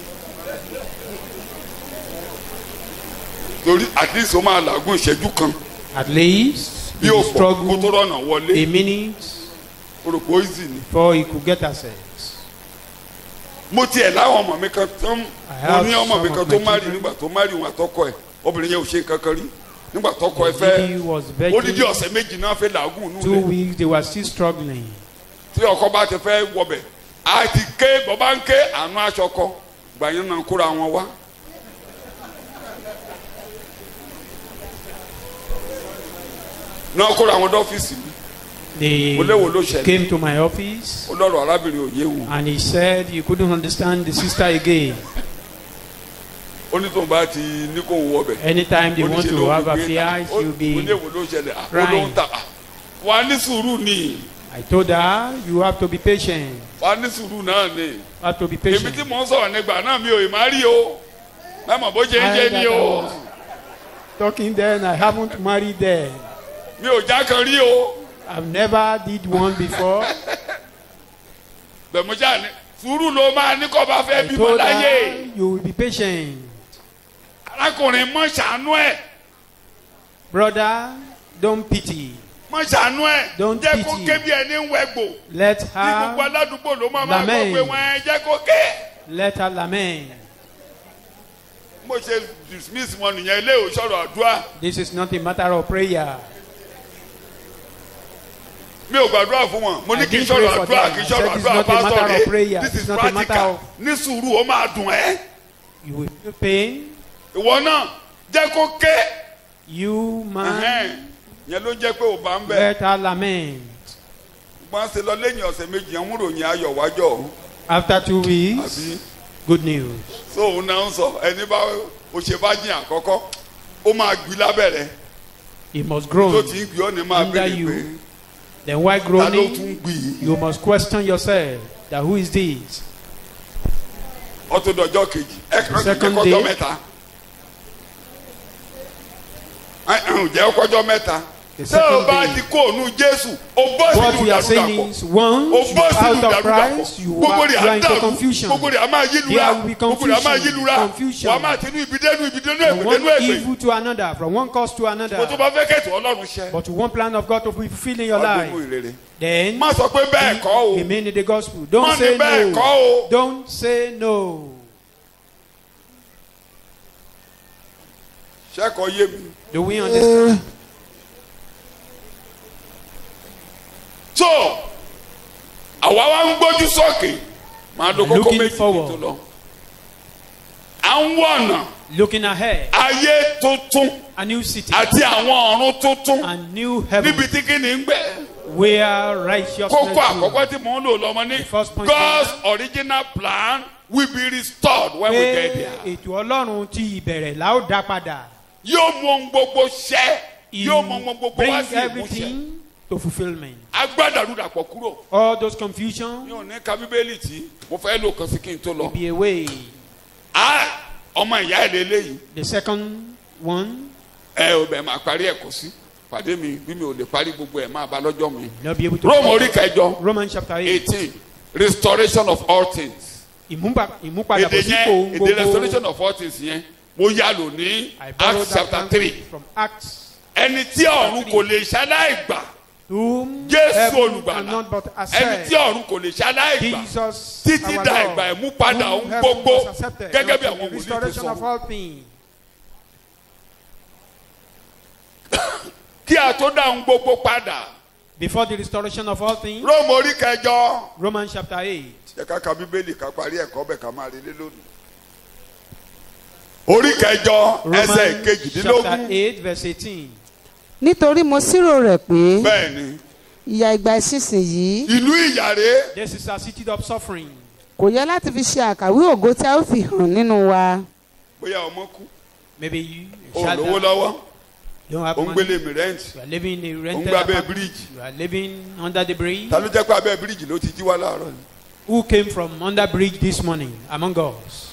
torí at least ó máa làágùn ìṣẹ́jú kan at least, bí he ó pọ̀ kó tó struggled rọ̀nà wọlé a minute orúkọ easy ni. before he could get access. mo tiẹ̀ láwọn ọmọ mi kan tó mo have ní ọmọ mi some kan of tó my márì children. nígbà tó márì wọn àtọkọ ẹ̀ obìnrin yẹn ò ṣe kankan rí nígbà tọkọ ẹ̀ The fẹ́ lady was odidi begging. ọ̀sẹ̀ méjì náà fẹ́ làágùn nù 2 lẹ̀ weeks, they were still struggling. tí ọkọ bá ti fẹ́ wọbẹ̀ a ti ké bọ́bá ń ké àánú aṣọ kọ gbàyẹn náà kóra wọn wá. náà kóra wọn dọ́fíìsì mi They Mo léwo ló ṣẹlẹ̀. came to my office ó lọ́rọ̀ arábìnrin òye wò and he said he couldn't understand the sister again. ó ní tóun bá ti ní kó wọbẹ̀. Anytime they want Oníṣẹ́ to ló have gbé affairs, ó she'll ní be. èwo ló ṣẹlẹ̀ ó crying. ló ń ta wà ní sùúrù ni I told her, you have to be patient. wà ní sùúrù náà ni You have to be èmi tí patient. mò ń sọ̀rọ̀ nígbà náà mi ò ì má rí o mẹ́mọ̀ bó ṣe ń ṣe ni o. Talking then, I haven't married then. mi ò já kan rí o I've never did one before. bẹ́ẹ̀ mo ṣáà ní sùúrù ló máa ní kó bá fẹ́ I bímọ told láyé. her, you will be patient. arákùnrin mọ̀ ṣàánú ẹ̀. Brother, don't pity. mọ̀ ṣàánú ẹ̀. Don't jẹ́ kó pity. ké bí ẹni ń wẹ̀gbò. Let ní gbogbo her, aládùúgbò ló máa gbọ́ lament. pé wọ́n ẹ jẹ́ kó ké. let her lament. mo ṣe dismiss wọn nìyẹn ilé ìwòsàn àdúrà. This is not a matter of prayer. mi ò gbàdúrà fún wọn mo ní I kí n didn't sọ̀rọ̀ pray for àdúrà them. kí n I sọ̀rọ̀ said it's àdúrà not a matter pásítọ̀ of prayer. rẹ̀ this It's is not a matter practical of- ní sùúrù ó máa dùn ẹ́. You will feel pain. ìwọ náà jẹ́ kó ké. You man, yẹn ló ń jẹ́ pé ò bá ń bẹ̀. let her lament. wọ́n ṣe lọ lẹ́yìn ọ̀sẹ̀ méjì yẹn ń ròyìn ayọ̀ wájọ́ After 2 weeks, àbí good news. so òun náà ń sọ ẹni bá òṣèbájì àkọ́kọ́ ó máa gbí lábẹ́rẹ́ It must tó grow. ti ń gbí ọ́ ni máa Under béèrè you. pé Then why ta ló tún groaning? gbí i. You must question yourself that who is this? ọtún dọjọ́ kejì ẹ kàn kí Second kọjọ́ day. mẹ́ta jẹ́ kọjọ́ mẹ́ta The ṣé o second bá day. ti kó ònú Jésù o bọ́ What sínú we are saying ìdàrúdàpọ̀ is o once you bọ́ are sínú out of ìdàrúdàpọ̀ Christ, you gbogbo are, rẹ̀ you á are into dàrú confusion. gbogbo rẹ̀ á máa yí lura There will be gbogbo rẹ̀ á máa yí lura confusion. wàá máa tinú ibidẹ́nu ibidẹ́nu From ẹ̀gbẹ̀dẹ́nu one ẹ̀gbẹ̀ evil to another, from one cause to mo tún another. bá fẹ́ kẹ́tù Ọlọ́run ṣẹ But one plan of God to be fulfilled in your ọdún life. ìrere Then má sọ pé bẹ́ẹ̀ kọ́ o remain in the gospel. má Don't ní say bẹ́ẹ̀ kọ́ no. o Don't say no. ṣẹ́kọ̀ọ́ yé mi. Do we understand? so àwa wa ń gbójú sókè máa lo kókó Looking méjì tó forward. lọ à ń wọ̀nà Looking ahead, ayé tuntun a new city àti àwọn ọ̀run tuntun and new heaven níbi tí kí ni ń gbé where righteousness kókó dwells. àkọ́kọ́ tí mò ń lò lọ́mọ ní first point God's original plan will be restored when we get Pé there. ètò Ọlọ́run ti ìbẹ̀rẹ̀ la ó dá padà. yóò mú ohun gbogbo ṣẹ He yóò mú ohun gbogbo wá bring sí ìmúṣẹ everything to fulfilment. agbádàrúdàpọ̀ kúrò All those confusion yóò ní ka bíbélì tí mo fẹ́ lò kan sí kí n tó lọ. be away. ọmọ ìyá ẹ̀ lélẹ́yìí The second one, ẹ ò bẹ̀ máa parí ẹ̀kọ́ sí pàdé mi bí mi ò lè parí gbogbo ẹ̀ máa bá lọ́jọ́ mi. not be able to. Róòmù orí kẹjọ Romans chapter 8. 18 restoration of all things. Ìmúpadàbọ̀ èdè sípò yẹn èdè gbogbo. restoration of all things yẹn mo yá lò ní I borrowed Acts that chapter language 3 from Acts. ẹni tí ọ̀run kò lè ṣaláì gbà Whom Jésù heaven olùgbàlà cannot but ẹni accept. tí ọ̀run kò lè ṣaláì gbà Jesus títí our da Lord, ìgbà ìmúpadà whom ohun heaven gbogbo has accepted gẹ́gẹ́ bí unto àwọn the wòlíì ti restoration of sọ. all things. kí a tó dá ohun gbogbo padà Before the restoration of all things, Róòmù orí kẹjọ Romans chapter 8. jẹ́ ká ka bíbélì ká parí ẹ̀kọ́ bẹ̀ ká máa relé lónìí. orí kẹjọ ẹsẹ̀ Romans chapter kejìdínlógún 8 verse 18. nítorí mo ṣírò rẹ̀ pé bẹ́ẹ̀ ni ìyà ìgbà ìsinsìnyí ìlú ìyàrá This is a city of suffering. kò yẹ láti fi ṣe àkàwé ògo tí a ó fi hàn nínú wa. bóyá ọmọ kú Maybe you o shall lówó die. lọ́wọ́ You don't have o ń money. gbélé mi rẹ́ǹtì You are living in a o ń rented gbé abẹ́ apartment. bíríìjì You are living under the bridge. ta ló jẹ́ pé abẹ́ bíríìjì ló ti jí wá láàárọ̀ ni. Who came from under bridge this morning among us?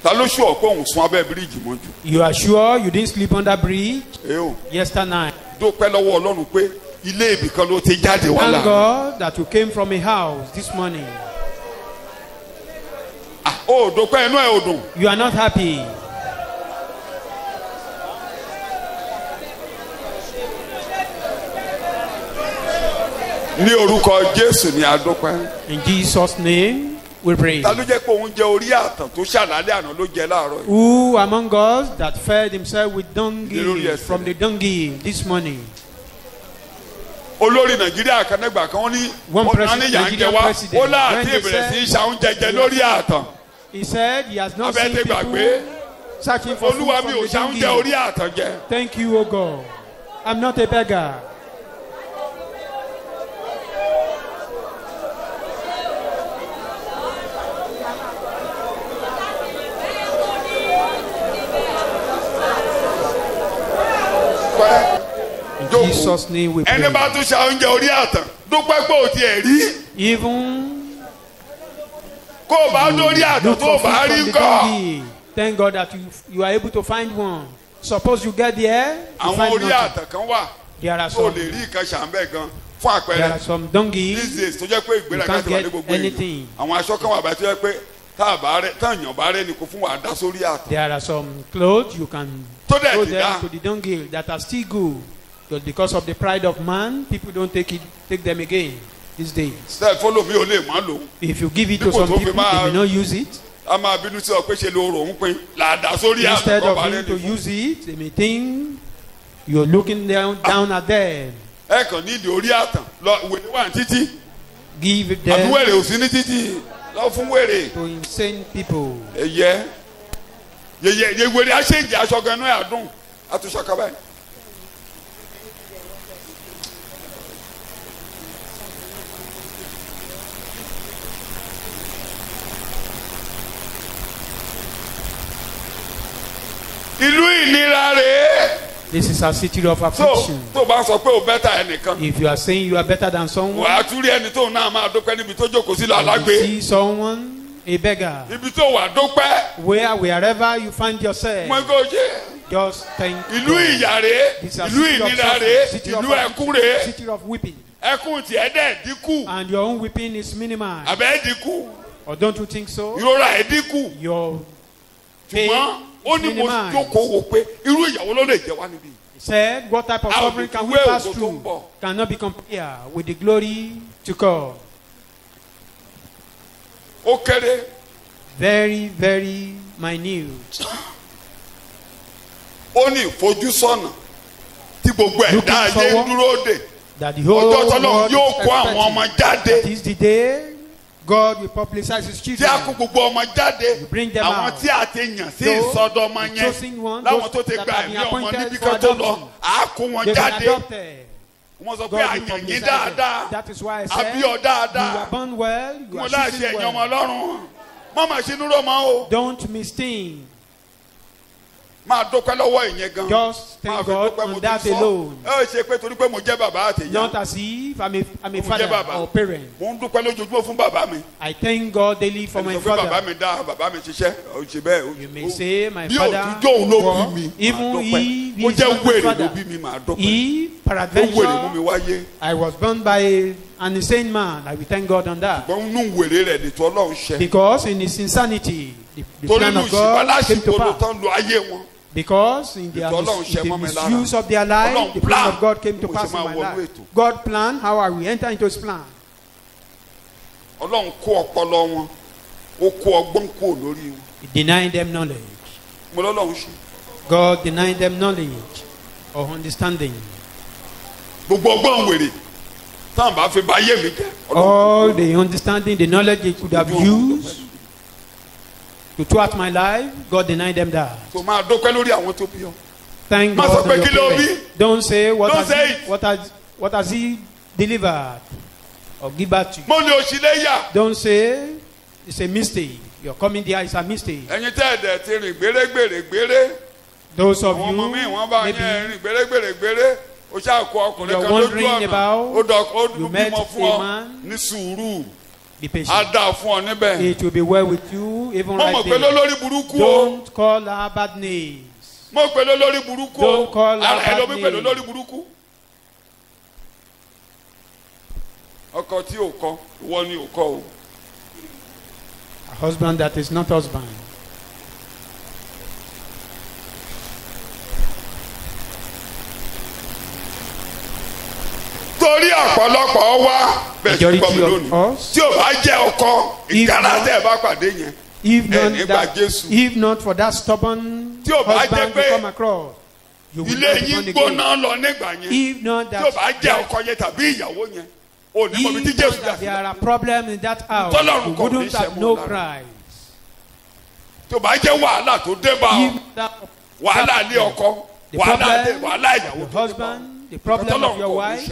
ta ló ṣù ọ́ pé òun sùn abẹ́ bíríìjì mọ́jú. You are sure you didn't sleep under bridge ẹ o yesterday night? dúpẹ́ lọ́wọ́ Ọlọ́run pé ilé ibì kan ló ti jáde wá Thank láàárọ̀. God that you came from a house this morning. o dúpẹ́ inú ẹ̀ ò dùn. You are not happy. ní orúkọ Jésù ni a dúpẹ́. In Jesus' name we pray. ta ló jẹ́ pé òun jẹ orí àtàn tó ṣàlàyé àná ló jẹ láàárọ̀ yìí. Who among us that fed himself with donkey Hallelujah. from the donkey this morning? olórí Nàìjíríà kan nígbà kan wọ́n ní One wọ́n president- ní yà ń jẹ Nigerian wá president, ó láàtí when they ìbẹ̀rẹ̀ sí í said- ṣàwọn jẹjẹ lórí àtàn. He said he has not Abẹ́ seen ti people gbàgbé searching for food Olúwa from mi ò the ṣàwọn jẹ donkey. orí àtàn jẹ. Thank you, O God. I'm not a beggar. In Jókòó. Jesus' name we ẹni pray. bá tún ṣàwọn jẹ orí àtàn dúpẹ́ pé ò tiẹ̀ rí Even kó o bá dórí àtàn look tó o for bá food rí from the kọ́. donkey. Thank God that you are able to find one. suppose you get there, you àwọn find orí nothing. àtàn kan wà There are tó some, lè rí nǹkan ṣàǹbẹ̀ gan fún there àpẹẹrẹ are some donkeys. these days tó jẹ́ pé ìgbéraga You can't ti wà ní get gbogbo anything. èèyàn àwọn aṣọ kan wà báyìí tó jẹ́ pé táàyàn bá rẹ ni kò fún wa dá sórí àtàn There are some clothes you can tó dẹ̀ go ti there dá to the donkey that are still good. But because of the pride of man, people don't take them again these days. step follow mi ò lè má lò If you give it to People some don't people, be they may mad. not use it. a máa bínú sí ọ pé ṣe ló rò ń pin làdá sórí àtàn Instead kọ́ of bá rẹ him to ni fún use it, they may think you're looking down at them. ẹ kàn nídìí orí àtàn lọ wèrè wà ní títí Give àbí them wèrè ò sí ní títí lọ fún wèrè to insane people. ẹyẹ yẹyẹ wèrè aṣèjì aṣọ gan náà àdùn àtúnṣe kaba yìí. ìlú ìnira rèé This is a city of so affliction. tó bá sọ pé o bẹ́tà ẹnìkan If you are saying you are better than wà someone, á tún rí ẹni tó náà máa dúpẹ́ níbi tó jókòó sí lọ and you alágbé see someone, a beggar, ibi tó wà dúpẹ́ wherever you find yourself, mọ kó ṣe just thank ìlú God. ìyà rèé This is a ìlú city of ìnira suffering, rèé city of ìlú ẹkún affliction, rèé city of weeping, ẹkún tiẹ̀ dẹ̀ dínkù and your own weeping is minimized. àbẹ́ dínkù Or don't you think so? ìrora ẹ̀ dínkù Your pain ṣùgbọ́n ó is ní mo minimized. jókòó wò pé irú ìyàwó ló lè jẹ wá níbí. He said, what type of How suffering do can you we wear pass ògo tó ń through? bọ̀? Cannot be compared with the glory to come. ó kéré Very, very minute. ó ní ìfojúsọ́nà tí gbogbo ẹ̀dá Looking ayé ń forward. dúró dè That the whole ọjọ́ tọ́lọ́ world yóò is kó àwọn ọmọ expecting. jáde That is the day God will publicize His tí a kó children. gbogbo ọmọ jáde You bring them àwọn out. tí a ti yàn sí Those, ìsọdọmọ the yẹn chosen ones, láwọn those tó ti that gba have been ẹ̀mí ọmọ appointed níbi for kan tó lọ adoption. à á kó wọn They've been jáde adopted. wọ́n sọ pé God will àyàn yín publicize them. dáadáa That is why I àbí said, ọ you dáadáa are born well, you mo are láṣẹ choosing ẹ̀yàn ọmọ well. ọlọ́run má má ṣe núró mọ́ o Don't misthink. máa dúpẹ́ lọ́wọ́ ìyẹn gan Just máa thank fi God dúpẹ́ mo on ti that sọ alone. ẹ ṣe pé torí pé mo jẹ́ bàbá àtẹ̀yà Not as if I'm a Mo jẹ́ father bàbá. or parent. mo ń dúpẹ́ lójoojúmọ́ fún bàbá mi I thank God daily for ẹni my sọ pé bàbá father. mi dá bàbá mi ṣiṣẹ́ ó ṣe bẹ́ẹ̀ You may say my bí father, òtújọ́ òun ló bí worked, mi máa even dúpẹ́ if ó he is jẹ́ not my wèrè ló father. bí mi máa dúpẹ́ If ó wèrè mú mi peradventure wáyé I was born by an insane man, I will thank God on that. gbọ́n nínú wèrè rẹ̀ nìtọ́ ọlọ́run ṣẹ Because in his insanity, the torí plan inú of God came to ìṣìbálàṣìbò ló pass. tán lo ayé wọn Because in Ètò Ọlọ́run ṣẹ the mọ́ mi lára. misuse of their life, Ọlọ́run the plan plan of God came to bó pass ṣe in máa my wọnú life. ètò. God planned how I will enter into His plan. ọlọ́run kó ọpọlọ wọn ó kó ọgbọ́n kó lórí wọn He denied them knowledge. mo lọ́lọ́run ṣe God denied them knowledge or understanding. gbogbo ọgbọ́n wèrè táwọn bá fi bá yé mi jẹ́ All the understanding, the knowledge they could have used to thwart my life, God denied them that. tó máa dúpẹ́ lórí àwọn tó bí ọ. Thank Má sọ God pé on your kí ló parents. bí? Don't say what Don't has say he, it. what has he delivered or give back to you. mo ní òṣìlẹ́yà Don't say it's a mistake. Your coming there is a mistake. ẹ̀yin tẹ́ ẹ̀dẹ̀ ti rìn gbérégbèrègbèrè Those of àwọn ọmọ mi you wọ́n bá yẹn maybe rìn gbérégbèrègbèrè o ṣáà kó ọkùnrin You're kan lójú wondering ọ̀nà about ó you met bímọ fún a ọ man. ní sùúrù be á patient. dáa fún ọ níbẹ̀ It will be well with you even mo mọ̀ right pé there. lólórí burúkú o Don't call her bad names. mo pè lólórí burúkú o Don't call her ara ẹ ló bad mi pè name. lólórí burúkú ọkọ tí ò kọ ìwọ ni ò kọ o A husband that is not husband. torí ọ̀pọ̀lọpọ̀ wá bẹ́ẹ̀ sí gbọ́ mi Majority lónìí of us, tí ò bá jẹ́ ọkọ ìkàrà tẹ́ ẹ bá pàdé yẹn if nígbà not, Jésù. if not for that stubborn Tí ò bá jẹ́ husband you pé come across, you will ilé not be yín born gbóná again. lọ nígbà yẹn If not tí ò bá jẹ́ that, ọkọ yẹn tàbí ìyàwó yẹn ò ní mọ̀ bí tí if Jésù not jà that sí there are problems in that house, Tọ́lọ́run you kò ní wouldn't ṣe have mọ́ no lára. Christ. tí ò bá jẹ́ wàhálà tó dé bá ọ If that wàhálà lé ọkọ the wàhálà problem, wàhálà ìyàwó the tó dé bá ọ husband, the problem of your wife,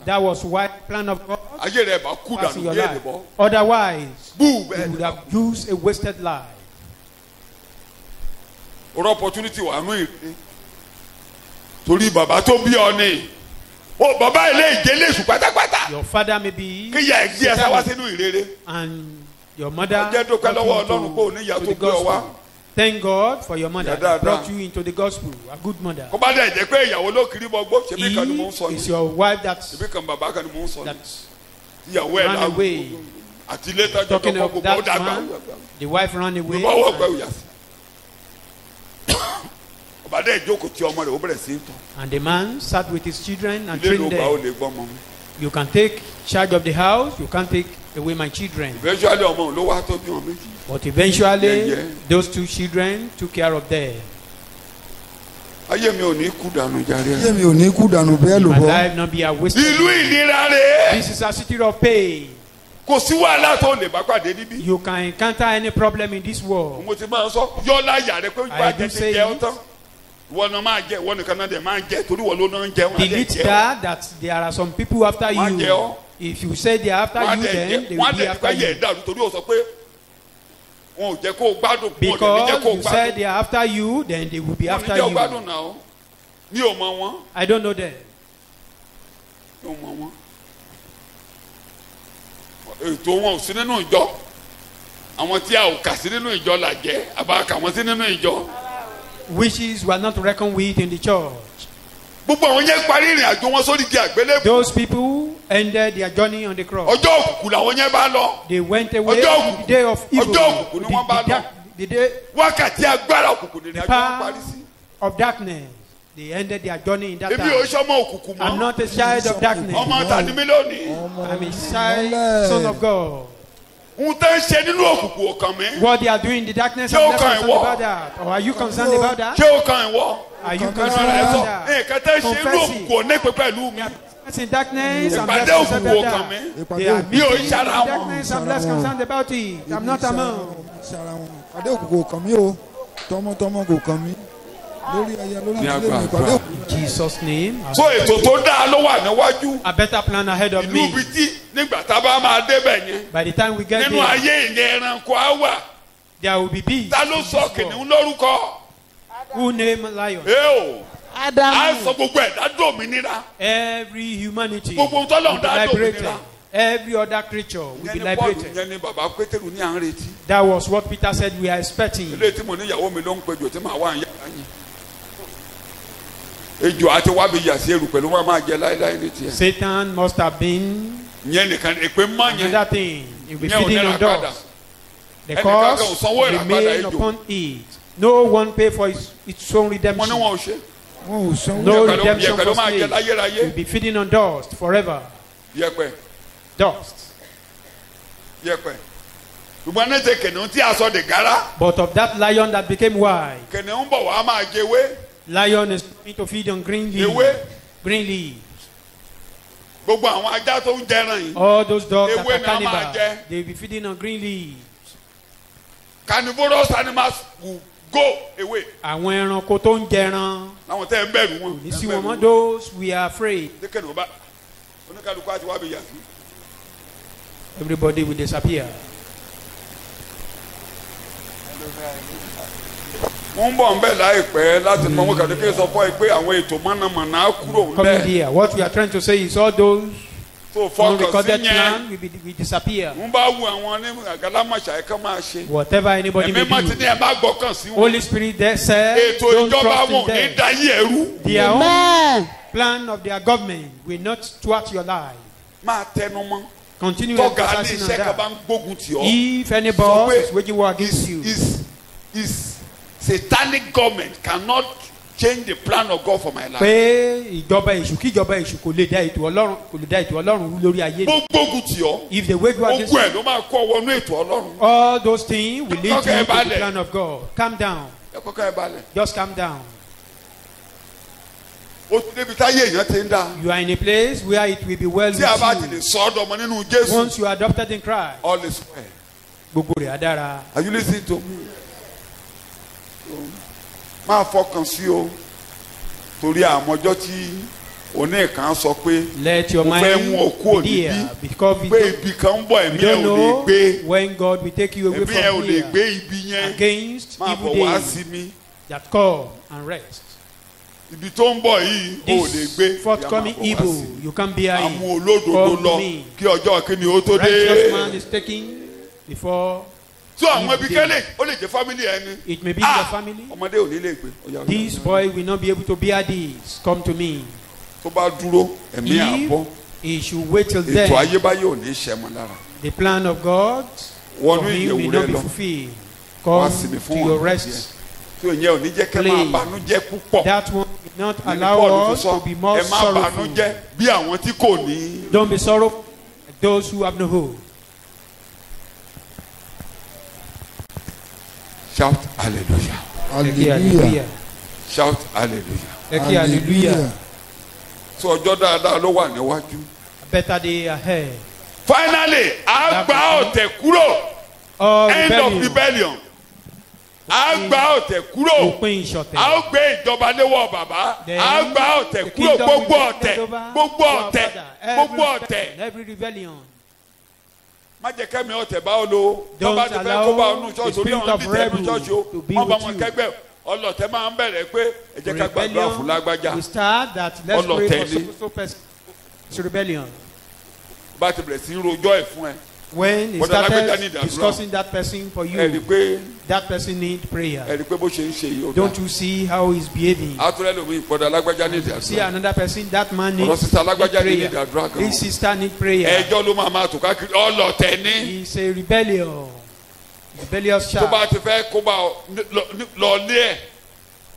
that was why plan of God ayé rẹ̀ bá kú pass in dànù your bí life. èdè bọ́ Otherwise, bú you bẹ́ẹ̀ would ni have used a wasted life. ọ̀rọ̀ opportunity wà nù ìrìn torí bàbá tó bí ọ ni ó bàbá ilé ìjẹ́lẹ̀ èṣù pátápátá Your father may be kí ìyá ẹ̀ gbé ẹ sáwá sínú ìrere and your mother ọjọ́ dúpẹ́ lọ́wọ́ got you Ọlọ́run pé ò ní ìyá to tó the gbé ọ wá gospel. Thank God for your mother Yeah, that that- brought that. you into the gospel. A good mother. kó bá dẹ̀ jẹ́ pé ìyàwó ló kiri bọ́ gbó ṣebí kan ni mò ń sọ He is yìí your wife that ṣebí kan bàbá kan ni mò ń sọ yìí that ìyàwó ẹ̀ ran náà away. àti ilé tọ́jú Talking ọkọ̀ of gbogbo ó that dàgbà man, the wife ran ló away. bá wọ̀ pẹ́ òyà sí ọba dẹ̀ jókòó tí ọmọ rẹ̀ ó bẹ̀rẹ̀ sí í tán And the man sat with his children and ilé ló trained bá ó them. lè gbọ́ ọmọ mi You can take charge of the house. You can't take away my children. eventually ọmọ òun ló wá tọ́jú wọn méjì But eventually, Yeah, yeah. those two children took care of them. ayé mi ò ní kú dànù jàre ayé mi ò ní kú dànù bẹ́ẹ̀ ló My bọ́. life not be a wasted. ìlú ìnira rẹ̀ This is a city of pain. kò sí wàhálà tó lè bá pàdé níbí You can encounter any problem in this world. mo ti máa ń sọ yọlá yà rẹ pé I ìgbà do jẹ say ti jẹ ọ it. tán ìwọ náà máa jẹ ìwọ nìkan náà dẹ máa jẹ torí ìwọ ló náà ń jẹ wọn á dẹ Delete jẹ ọ that there are some people after Wọ́n á jẹ you. ọ́. If you say they are after wọn á you, dẹ then jẹ they wọn á will be dẹ after fẹ́ yẹ you. dàrú torí ó sọ pé wọn ò jẹ kó o gbádùn wọn ò dẹ ní jẹ Because kó o you said gbádùn they are after you, then they will be wọn ò ní after jẹ o you. gbádùn náà o mi ò mọ wọn I don't know them. mi ò mọ wọn ètò wọn ò sí nínú ìjọ àwọn tí a ò kà sí nínú ìjọ là jẹ àbá kà wọn sí nínú ìjọ Wishes were not reckoned with in the church. gbogbo àwọn yẹn parí ìrìn àjò wọn sórí igi àgbélébùú Those people ended their journey on the cross. ọjọ́ òkùnkùn làwọn yẹn bá lọ They went away Ọjọ́ on òkùnkùn. the day of evil. Ọjọ́ òkùnkùn ni wọ́n bá lọ. The day wákàtí agbára òkùnkùn nìyẹn the àjọ wọn parí power sí. of darkness. They ended their journey in that èmi ò time. sọmọ òkùnkùn I'm mọ́ not a child of darkness. ọmọ tani mí lónìí I'm a child, son of God. ohun tó ń ṣe nínú òkùnkùn ò kàn mí What they are doing in the darkness, Ṣé I'm ó less kàn concerned ìwọ? about that. Or are you concerned about that? ṣé ó kàn ìwọ Are you ẹnu concerned rẹ about sọ that? nǹkan tó ń ṣe nínú Confess it. òkùnkùn ò ní pẹ́ pẹ̀lú mi It's in darkness, I'm ìpàdé less concerned òkùnkùn ò about kàn that. mí They are mi ò meeting in ṣara wọn darkness, I'm less concerned about it. I'm not among. ìpàdé òkùnkùn kò kàn mí o tọmọtọmọ kò kàn mí lórí ẹyẹ lórí Ní ìdílé mi agbára. ìpàdé òkùnkùn. In Jesus' name. so ètò tó dáa ló wà níwájú A better plan ahead of ìlú me. ibi tí nígbà tá a bá máa débẹ̀ yẹn By the time we get nínú there, ayé ìyẹn ẹranko á wà there will be beasts. ta ló sọ kìnìún lórúkọ Who name lion? ẹ o á ádámù sọ gbogbo ẹ̀dá dòmìnira Every humanity Gbogbo will ohun tọ́lọ́run be dá liberated. dòmìnira. Every other creature will be yẹn ní Paul liberated. yẹn ní baba Pétérù ní à ń retí That was what Peter said we are expecting. ilé tí mo ní ìyàwó mi ló ń pejò tí màá wà ń yàrá yìí ejò àti wábi yà sí erùpẹ̀ ló máa jẹ láéláé ní tiẹ̀ Satan must have been yẹn nìkan èpè mọ́ yẹn another thing. He will be Yẹn ò feeding ní on ràpadà. dust. The Ẹnìkan kan ò cost sanwó ìràpadà remain ejò. upon it. No one pay for its own mo ní redemption. wọn ò ṣe wọn ò sanwó. No Yẹ̀pẹ̀ ló- redemption yẹ̀pẹ̀ ló for máa jẹ slaves. láyéráyé. He will be feeding on dust forever. yẹ̀pẹ̀ Dust. yẹ̀pẹ̀ ṣùgbọ́n ní ti kìnìún tí a sọ de gara But of that lion that became white, kìnìún bọ̀ wá máa jẹwé lion is going to feed on green leaves. ewé Green leaves. gbogbo àwọn ajá tó ń jẹran yìí All those dogs that Ewé are ni wọ́n máa cannibals, jẹ. they will be feeding on green leaves. carnivorous animals will go away Àwọn ẹranko tó ń jẹran, láwọn tẹ́ ń bẹ̀rù wọn ní sí wọn mọ́, those we are afraid. ní kìnìún bá oníkàlùkù àti wábi yà sí. Everybody will disappear. wọ́n ń bọ̀ ń bẹ̀ láìpẹ́ láti mọ wọn kàdé kí n sọ fún ẹ pé àwọn ètò mọ̀nàmọ̀nà á kúrò ń Coming bẹ̀ here, what we are trying to say is all those tó fọkàn sí unrecorded yẹn plan will disappear. ń bá wu àwọn ní àgálámàṣà ẹ̀ka máa ṣe Whatever anybody ẹ̀mí may má ti ní do. ẹ má gbọ́kàn sí wọn Holy Spirit there said, ètò don't ìjọba trust wọn in ò ní them. dayé ẹrú Their own amen plan of their government will not thwart your life. máa tẹnu mọ́ Continue tọ́gà ní emphasizing on iṣẹ́ kan bá that. ń gbógun tì ọ́ If any sọ boss pé is waging war against you, is satanic government cannot change the plan of God for my life. pé ìjọba èṣù kí ìjọba èṣù kò lè dá ètò Ọlọ́run rú lórí ayé bó mi. gbógun tì ọ́ If they wage war against ogun you, ẹ̀ ló máa kọ́ wọnú ètò Ọlọ́run. all those things will lead Okay, you to balẹ̀. the plan of God. Calm down. ẹ kọ́kọ́ ẹ balẹ̀ Just calm down. ó ti débi táyé èèyàn ti ń dá You are in a place where it will be well tí a bá ti with lè you. sọ ọ́ dọmọ nínú Jésù Once you are adopted in Christ, all is well. gbogbo rẹ̀ á dára. Are you listening to me? máa fọkàn sí o torí àmọ́jọ́ tí oníkan sọ pé Let your mo fẹ́ mú ọ mind kúrò be níbí there because pé we ibi kan ń bọ̀ we ẹ̀mí ẹ̀ don't ò lè know gbé when God will take you away ẹ̀mí ẹ̀ ò from lè gbé here ibi yẹn against máa evil bọ̀ wá days sí mi that come and rest. ibi tó ń bọ̀ yìí ò lè gbé This forthcoming ìyá máa bọ̀ wá sí evil, mi. you can bear àmú it. olódodo Come lọ to me. kí ọjọ́ kí ni ó tó dé Righteous man is taken before so àwọn If ibi they- kẹ́lẹ̀ ó lè jẹ́ family ẹni. It may be your family. ọmọdé ò ní lè gbé. Ó yá, ó yá, This ó yá. boy will not be able to bear this. Come to me. tó bá dúró ẹ̀mí àbọ̀ If he should wait till ètò then, ayébáyé ò ní ṣẹ́ mọ́ lára. the plan of God wọnú for him may ìyẹ̀wò not rẹ be lọ fulfilled. wá Come sinmi to fún your wọn rest. tí ò yẹ ò ní jẹ́ kẹ́ máa Play. banújẹ́ púpọ̀. That one will not Ní allow Paul us fi sọ, to be more ẹ má sorrowful. banújẹ́ bí àwọn tí kò ní. Don't be sorrowful like those who have no hope. shout hallelujah hallelujah shout hallelujah. Ẹ kí hallelujah. so ọjọ́ dáadáa ló wà níwájú. Better day ahead. finally a gba ọ̀tẹ̀ kúrò All end of rebellion. rebellion a gba ọ̀tẹ̀ kúrò Òpin ìṣọ̀tẹ̀. a ó gbé ìjọba léwọ́ bàbá Then a gba ọ̀tẹ̀ the kúrò kingdom gbogbo will be ọ̀tẹ̀ handed over gbogbo to our ọ̀tẹ̀ Father. gbogbo Every ọ̀tẹ̀ rebellion, every rebellion. má jẹ́ kẹ́mi ọ̀tẹ̀ bá ọ lo Don't bá ti fẹ́ allow kó bá ọnù the ṣọ́ọ̀ṣì orí spirit ọ̀hún of dìtẹ̀ ẹnu rebel ṣọ́ọ̀ṣì o to be wọ́n bá with wọn you. kẹ́gbẹ́ ọlọ́tẹ̀ máa ń bẹ̀rẹ̀ pé ẹ jẹ́ ká gbàdúrà fún lágbájá we start that let's pray Ọlọ̀tẹ̀ for ni. so person. It's rebellion. bá ti bẹ̀rẹ̀ sí í rojọ́ ẹ̀ fún ẹ When he But the lágbájá started need àdúrà. discussing that person for ẹ rí i you, pé that person need ẹ prayer. rí i pé bó ṣe ń ṣe yìí ó Don't dá you see how he's behaving? àtúrẹ́ lómi ìpọ́dà lágbájá ní ìdí See àdúrà another person, that man ọ̀rọ̀ needs sísá lágbájá ní ìdí prayer. àdúrà gan This sister need prayer. ẹjọ́ ló máa tó káàkiri ọlọ́tẹ̀ ní He's a rebellion. Rebellious tó bá child. ti fẹ́ kó bá ọ lọ lé ẹ̀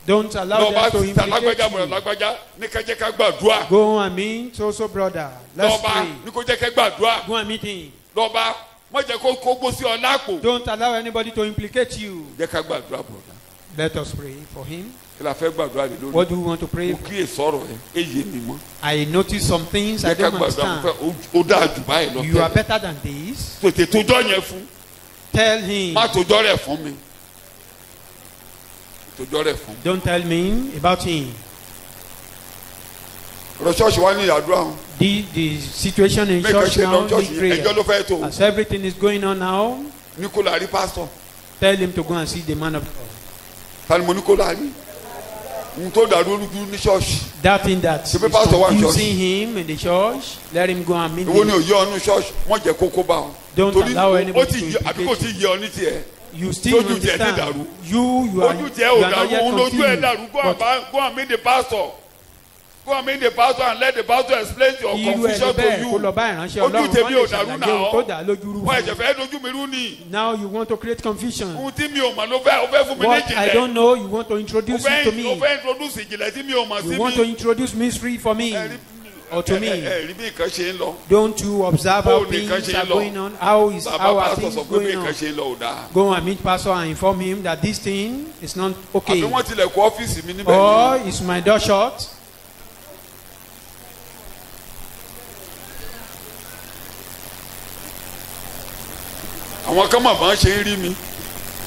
Don't allow lọ bá them to sísá lágbájá implicate bọ̀rọ̀ you. lágbájá ní kẹ́jẹ́ ká gbàdúrà Go and meet so brother. Let's lọ́ba pray. ní kó jẹ́ kẹ́ gbàdúrà Go and meet him. lọ́ba wọ́n jẹ́ kó gbó sí ọ lápò Don't allow anybody to implicate you. jẹ́ ká gbàdúrà bọ̀dà Let us pray for him. kí la fẹ́ gbàdúrà lé lórí What do we want to pray mo for? kíyè sọ̀rọ̀ ẹ èyí mi mọ́ I notice some things I jẹ́ ká don't gbàdúrà mo fẹ́ understand. ó dáa jù báyìí lọ You are tẹ́lẹ̀ better than this. tètè tójọ́ yẹn fún Tell him. má tójọ́ rẹ̀ fún mi tójọ́ rẹ̀ fún mi. Don't tell me about him. ọ̀rọ̀ ṣọ́ọ̀ṣì wa ní àdúrà wọn The situation in mẹ́kàn church ṣe lọ now ṣọ́ọ̀ṣì need yẹn ẹjọ́ prayer. ló fẹ́ tó As everything is going on now, ní kó la rí pásítọ̀ tell him to go and see the man of God. tani mo ní kó la rí n tó dàrú olùkú ní ṣọ́ọ̀ṣì That thing that is Ṣebí pastor wà ní confusing him in the church, let him go and meet ìwọ ni him. òye ọ̀nù ṣọ́ọ̀ṣì wọ́n jẹ́ kókó bá wọn Don't torí allow ó anybody ti to yẹ àbí kò ti implicate yẹ ọ ní tiẹ̀ You still Tójú tiẹ̀ ti understand. dàrú. You are ojú tiẹ̀ ò you are not dàrú yet òun lójú ẹ̀ confused. dàrú But go and meet the pastor go and meet the pastor and let the pastor explain your irú ẹni confusion to bẹ́ẹ̀ kó lọ you bá ìránṣẹ́ Ojú Ọlọ́run tèmi kó ò lè dàrú ṣàlàyé ohun náà. tó dà á lójú rú wọ́n fún ẹ̀jẹ̀ un. fẹ́ dojú mi rú ni Now you want to create confusion. ohun tí mi ò mọ̀ ló fẹ́ fún mi ní What I ìjìnlẹ̀ don't know, you want to introduce it to ó me. fẹ́ introduce ìjìnlẹ̀ tí mi ò mọ̀ sí You want to mi introduce mystery for me or to me. rí bí nǹkan ṣe ń lọ Don't you observe how Báwo ni nǹkan things ṣe are ń lọ? going on? How bàbá are pastor things sọ pé bí going nǹkan on? ṣe ń lọ ò dáa Go and meet pastor and inform him that this thing is not okay. àbí wọ́n tilẹ̀ kó ọ́fíìsì mi níbẹ̀ Or ni is my door shut? àwọn kan mọ̀ bá ń ṣe ń rí mi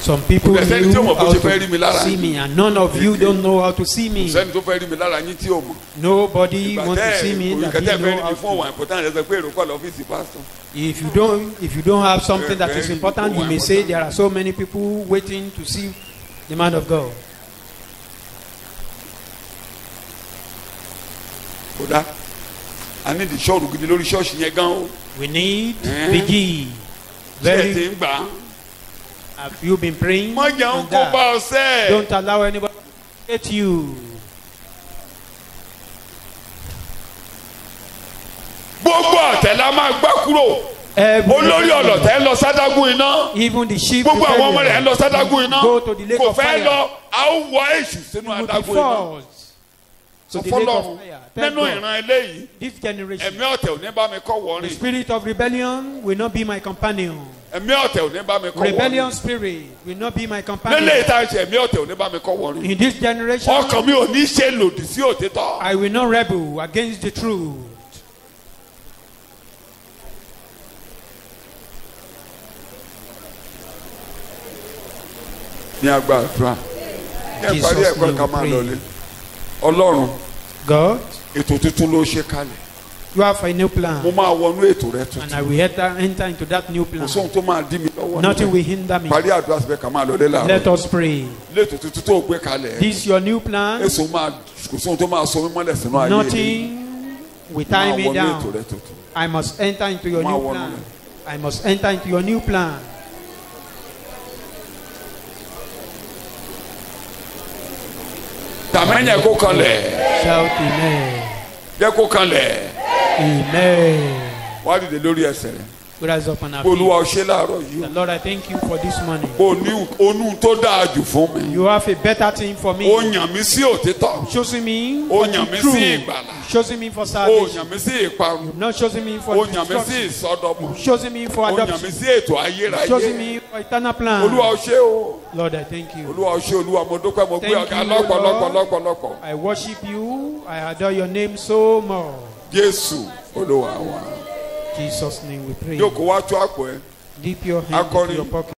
Some people Kò dẹ̀ sẹ́ni tí knew ó mọ̀ bó how ṣe fẹ́ rí mi to lára. see me, and none of you don't know how to see me. sẹ́ni tó fẹ́ rí mi lára yín tí ò mọ̀ Nobody ìgbà wants to see tẹ́ me that òyìnká tẹ́ didn't fẹ́ know rí how mi fún òwà to. important ẹ̀ sọ pé èrò kọ́ lọ́fíìsì pásítọ̀ If you don't have something that is Very important, you may say there are so many people waiting to see the man of God. kódà a ní di ṣọ́ọ̀rù gidi lórí ṣọ́ọ̀ṣì yẹn gan o We need Eh. vigil. tí ẹ ti Very. ń gbà á Have you been praying? mọ jẹun on kó that? bá ọ sẹ́ Don't allow anybody to hate you. gbogbo ọ̀tẹ̀ la máa gbá kúrò Every olórí ọlọ́tẹ̀ ń lọ sádágún iná even the sheep. gbogbo àwọn ọmọ rebellion, rẹ̀ ń lọ sádágún iná go to the lake kò of fẹ́ fire. lọ a ó wọ èṣù sínú Will be adágún iná forced to sọ the lake fọlọ́run of fire. Thank nínú God. ìran eléyìí This generation, ẹ̀mí ọ̀tẹ̀ ò ní bá mi kọ́ the wọ́rin spirit of rebellion will not be my companion. ẹ̀mí ọ̀tẹ̀ ò ní bá mi kọ́ Rebellion wọ́rin spirit will not be my lélẹ̀ companion. ìta ṣe ẹ̀mí ọ̀tẹ̀ ò ní bá mi kọ́ wọ́rin In this generation, ọkàn mi ò ní ṣe lòdì sí òtítọ́ I will not rebel against the truth. ní agbára ní Jesus ìparí ẹ̀kọ́ name ká we máa pray. lọlé ọlọ́run God, ètò tuntun ló ṣe kalẹ̀ you have a new mo plan, máa wọnú ètò rẹ and I tuntun will enter into that new kò plan. sóhun tó máa dí mi lọ́wọ́ Nothing níbẹ̀. will hinder me. parí àdúrà síbẹ̀ ká máa lọlé Let láàárọ̀ us pray. létò tuntun tó gbé kalẹ̀ This your new plan. èso máa kò sóhun tó máa so mí mọ́lẹ̀ sínú ayé mi Nothing will tie máa me wọnú ètò down. rẹ tuntun I must enter into your Máa new wọnú plan. rẹ̀. I must enter into your new plan. àmẹ́yẹ kó kanlẹ̀. Shout amen. Jẹ́ kó kanlẹ̀. Amen. Wá dìde lórí ẹsẹ̀ rẹ̀. We rise up on our Olúwa feet. ó ṣe láàárọ̀ yìí o. Lord, I thank you for this morning. Kò ní onú tó dáa jù fún mi. You have a better thing for me. Ó yàn mí sí òtítọ́. Choosing me Ó for yàn the mí sí truth. ìgbàlà. Choosing me for Ó salvation. yàn mí sí ìparun. Not choosing me for Ó yàn mí sí destruction. ìsọdọ̀mọ́. Choosing me for Ó yàn mí adoption. sí ètò ayérayé. Choosing me for eternal plan. Olúwa ó ṣe o. Lord, I thank you. Olúwa ó ṣe Olúwa mo dúpẹ́ mo gbé Thank ọ̀gá you, lọ́pọ̀lọpọ̀ Lord. lọ́pọ̀lọpọ̀. I worship you. I adore your name so much. Jésù Olúwa wa. In Jesus' name we pray. Jókòó wá tú àpò ẹ. Dip your hand into Akọrin. your pocket.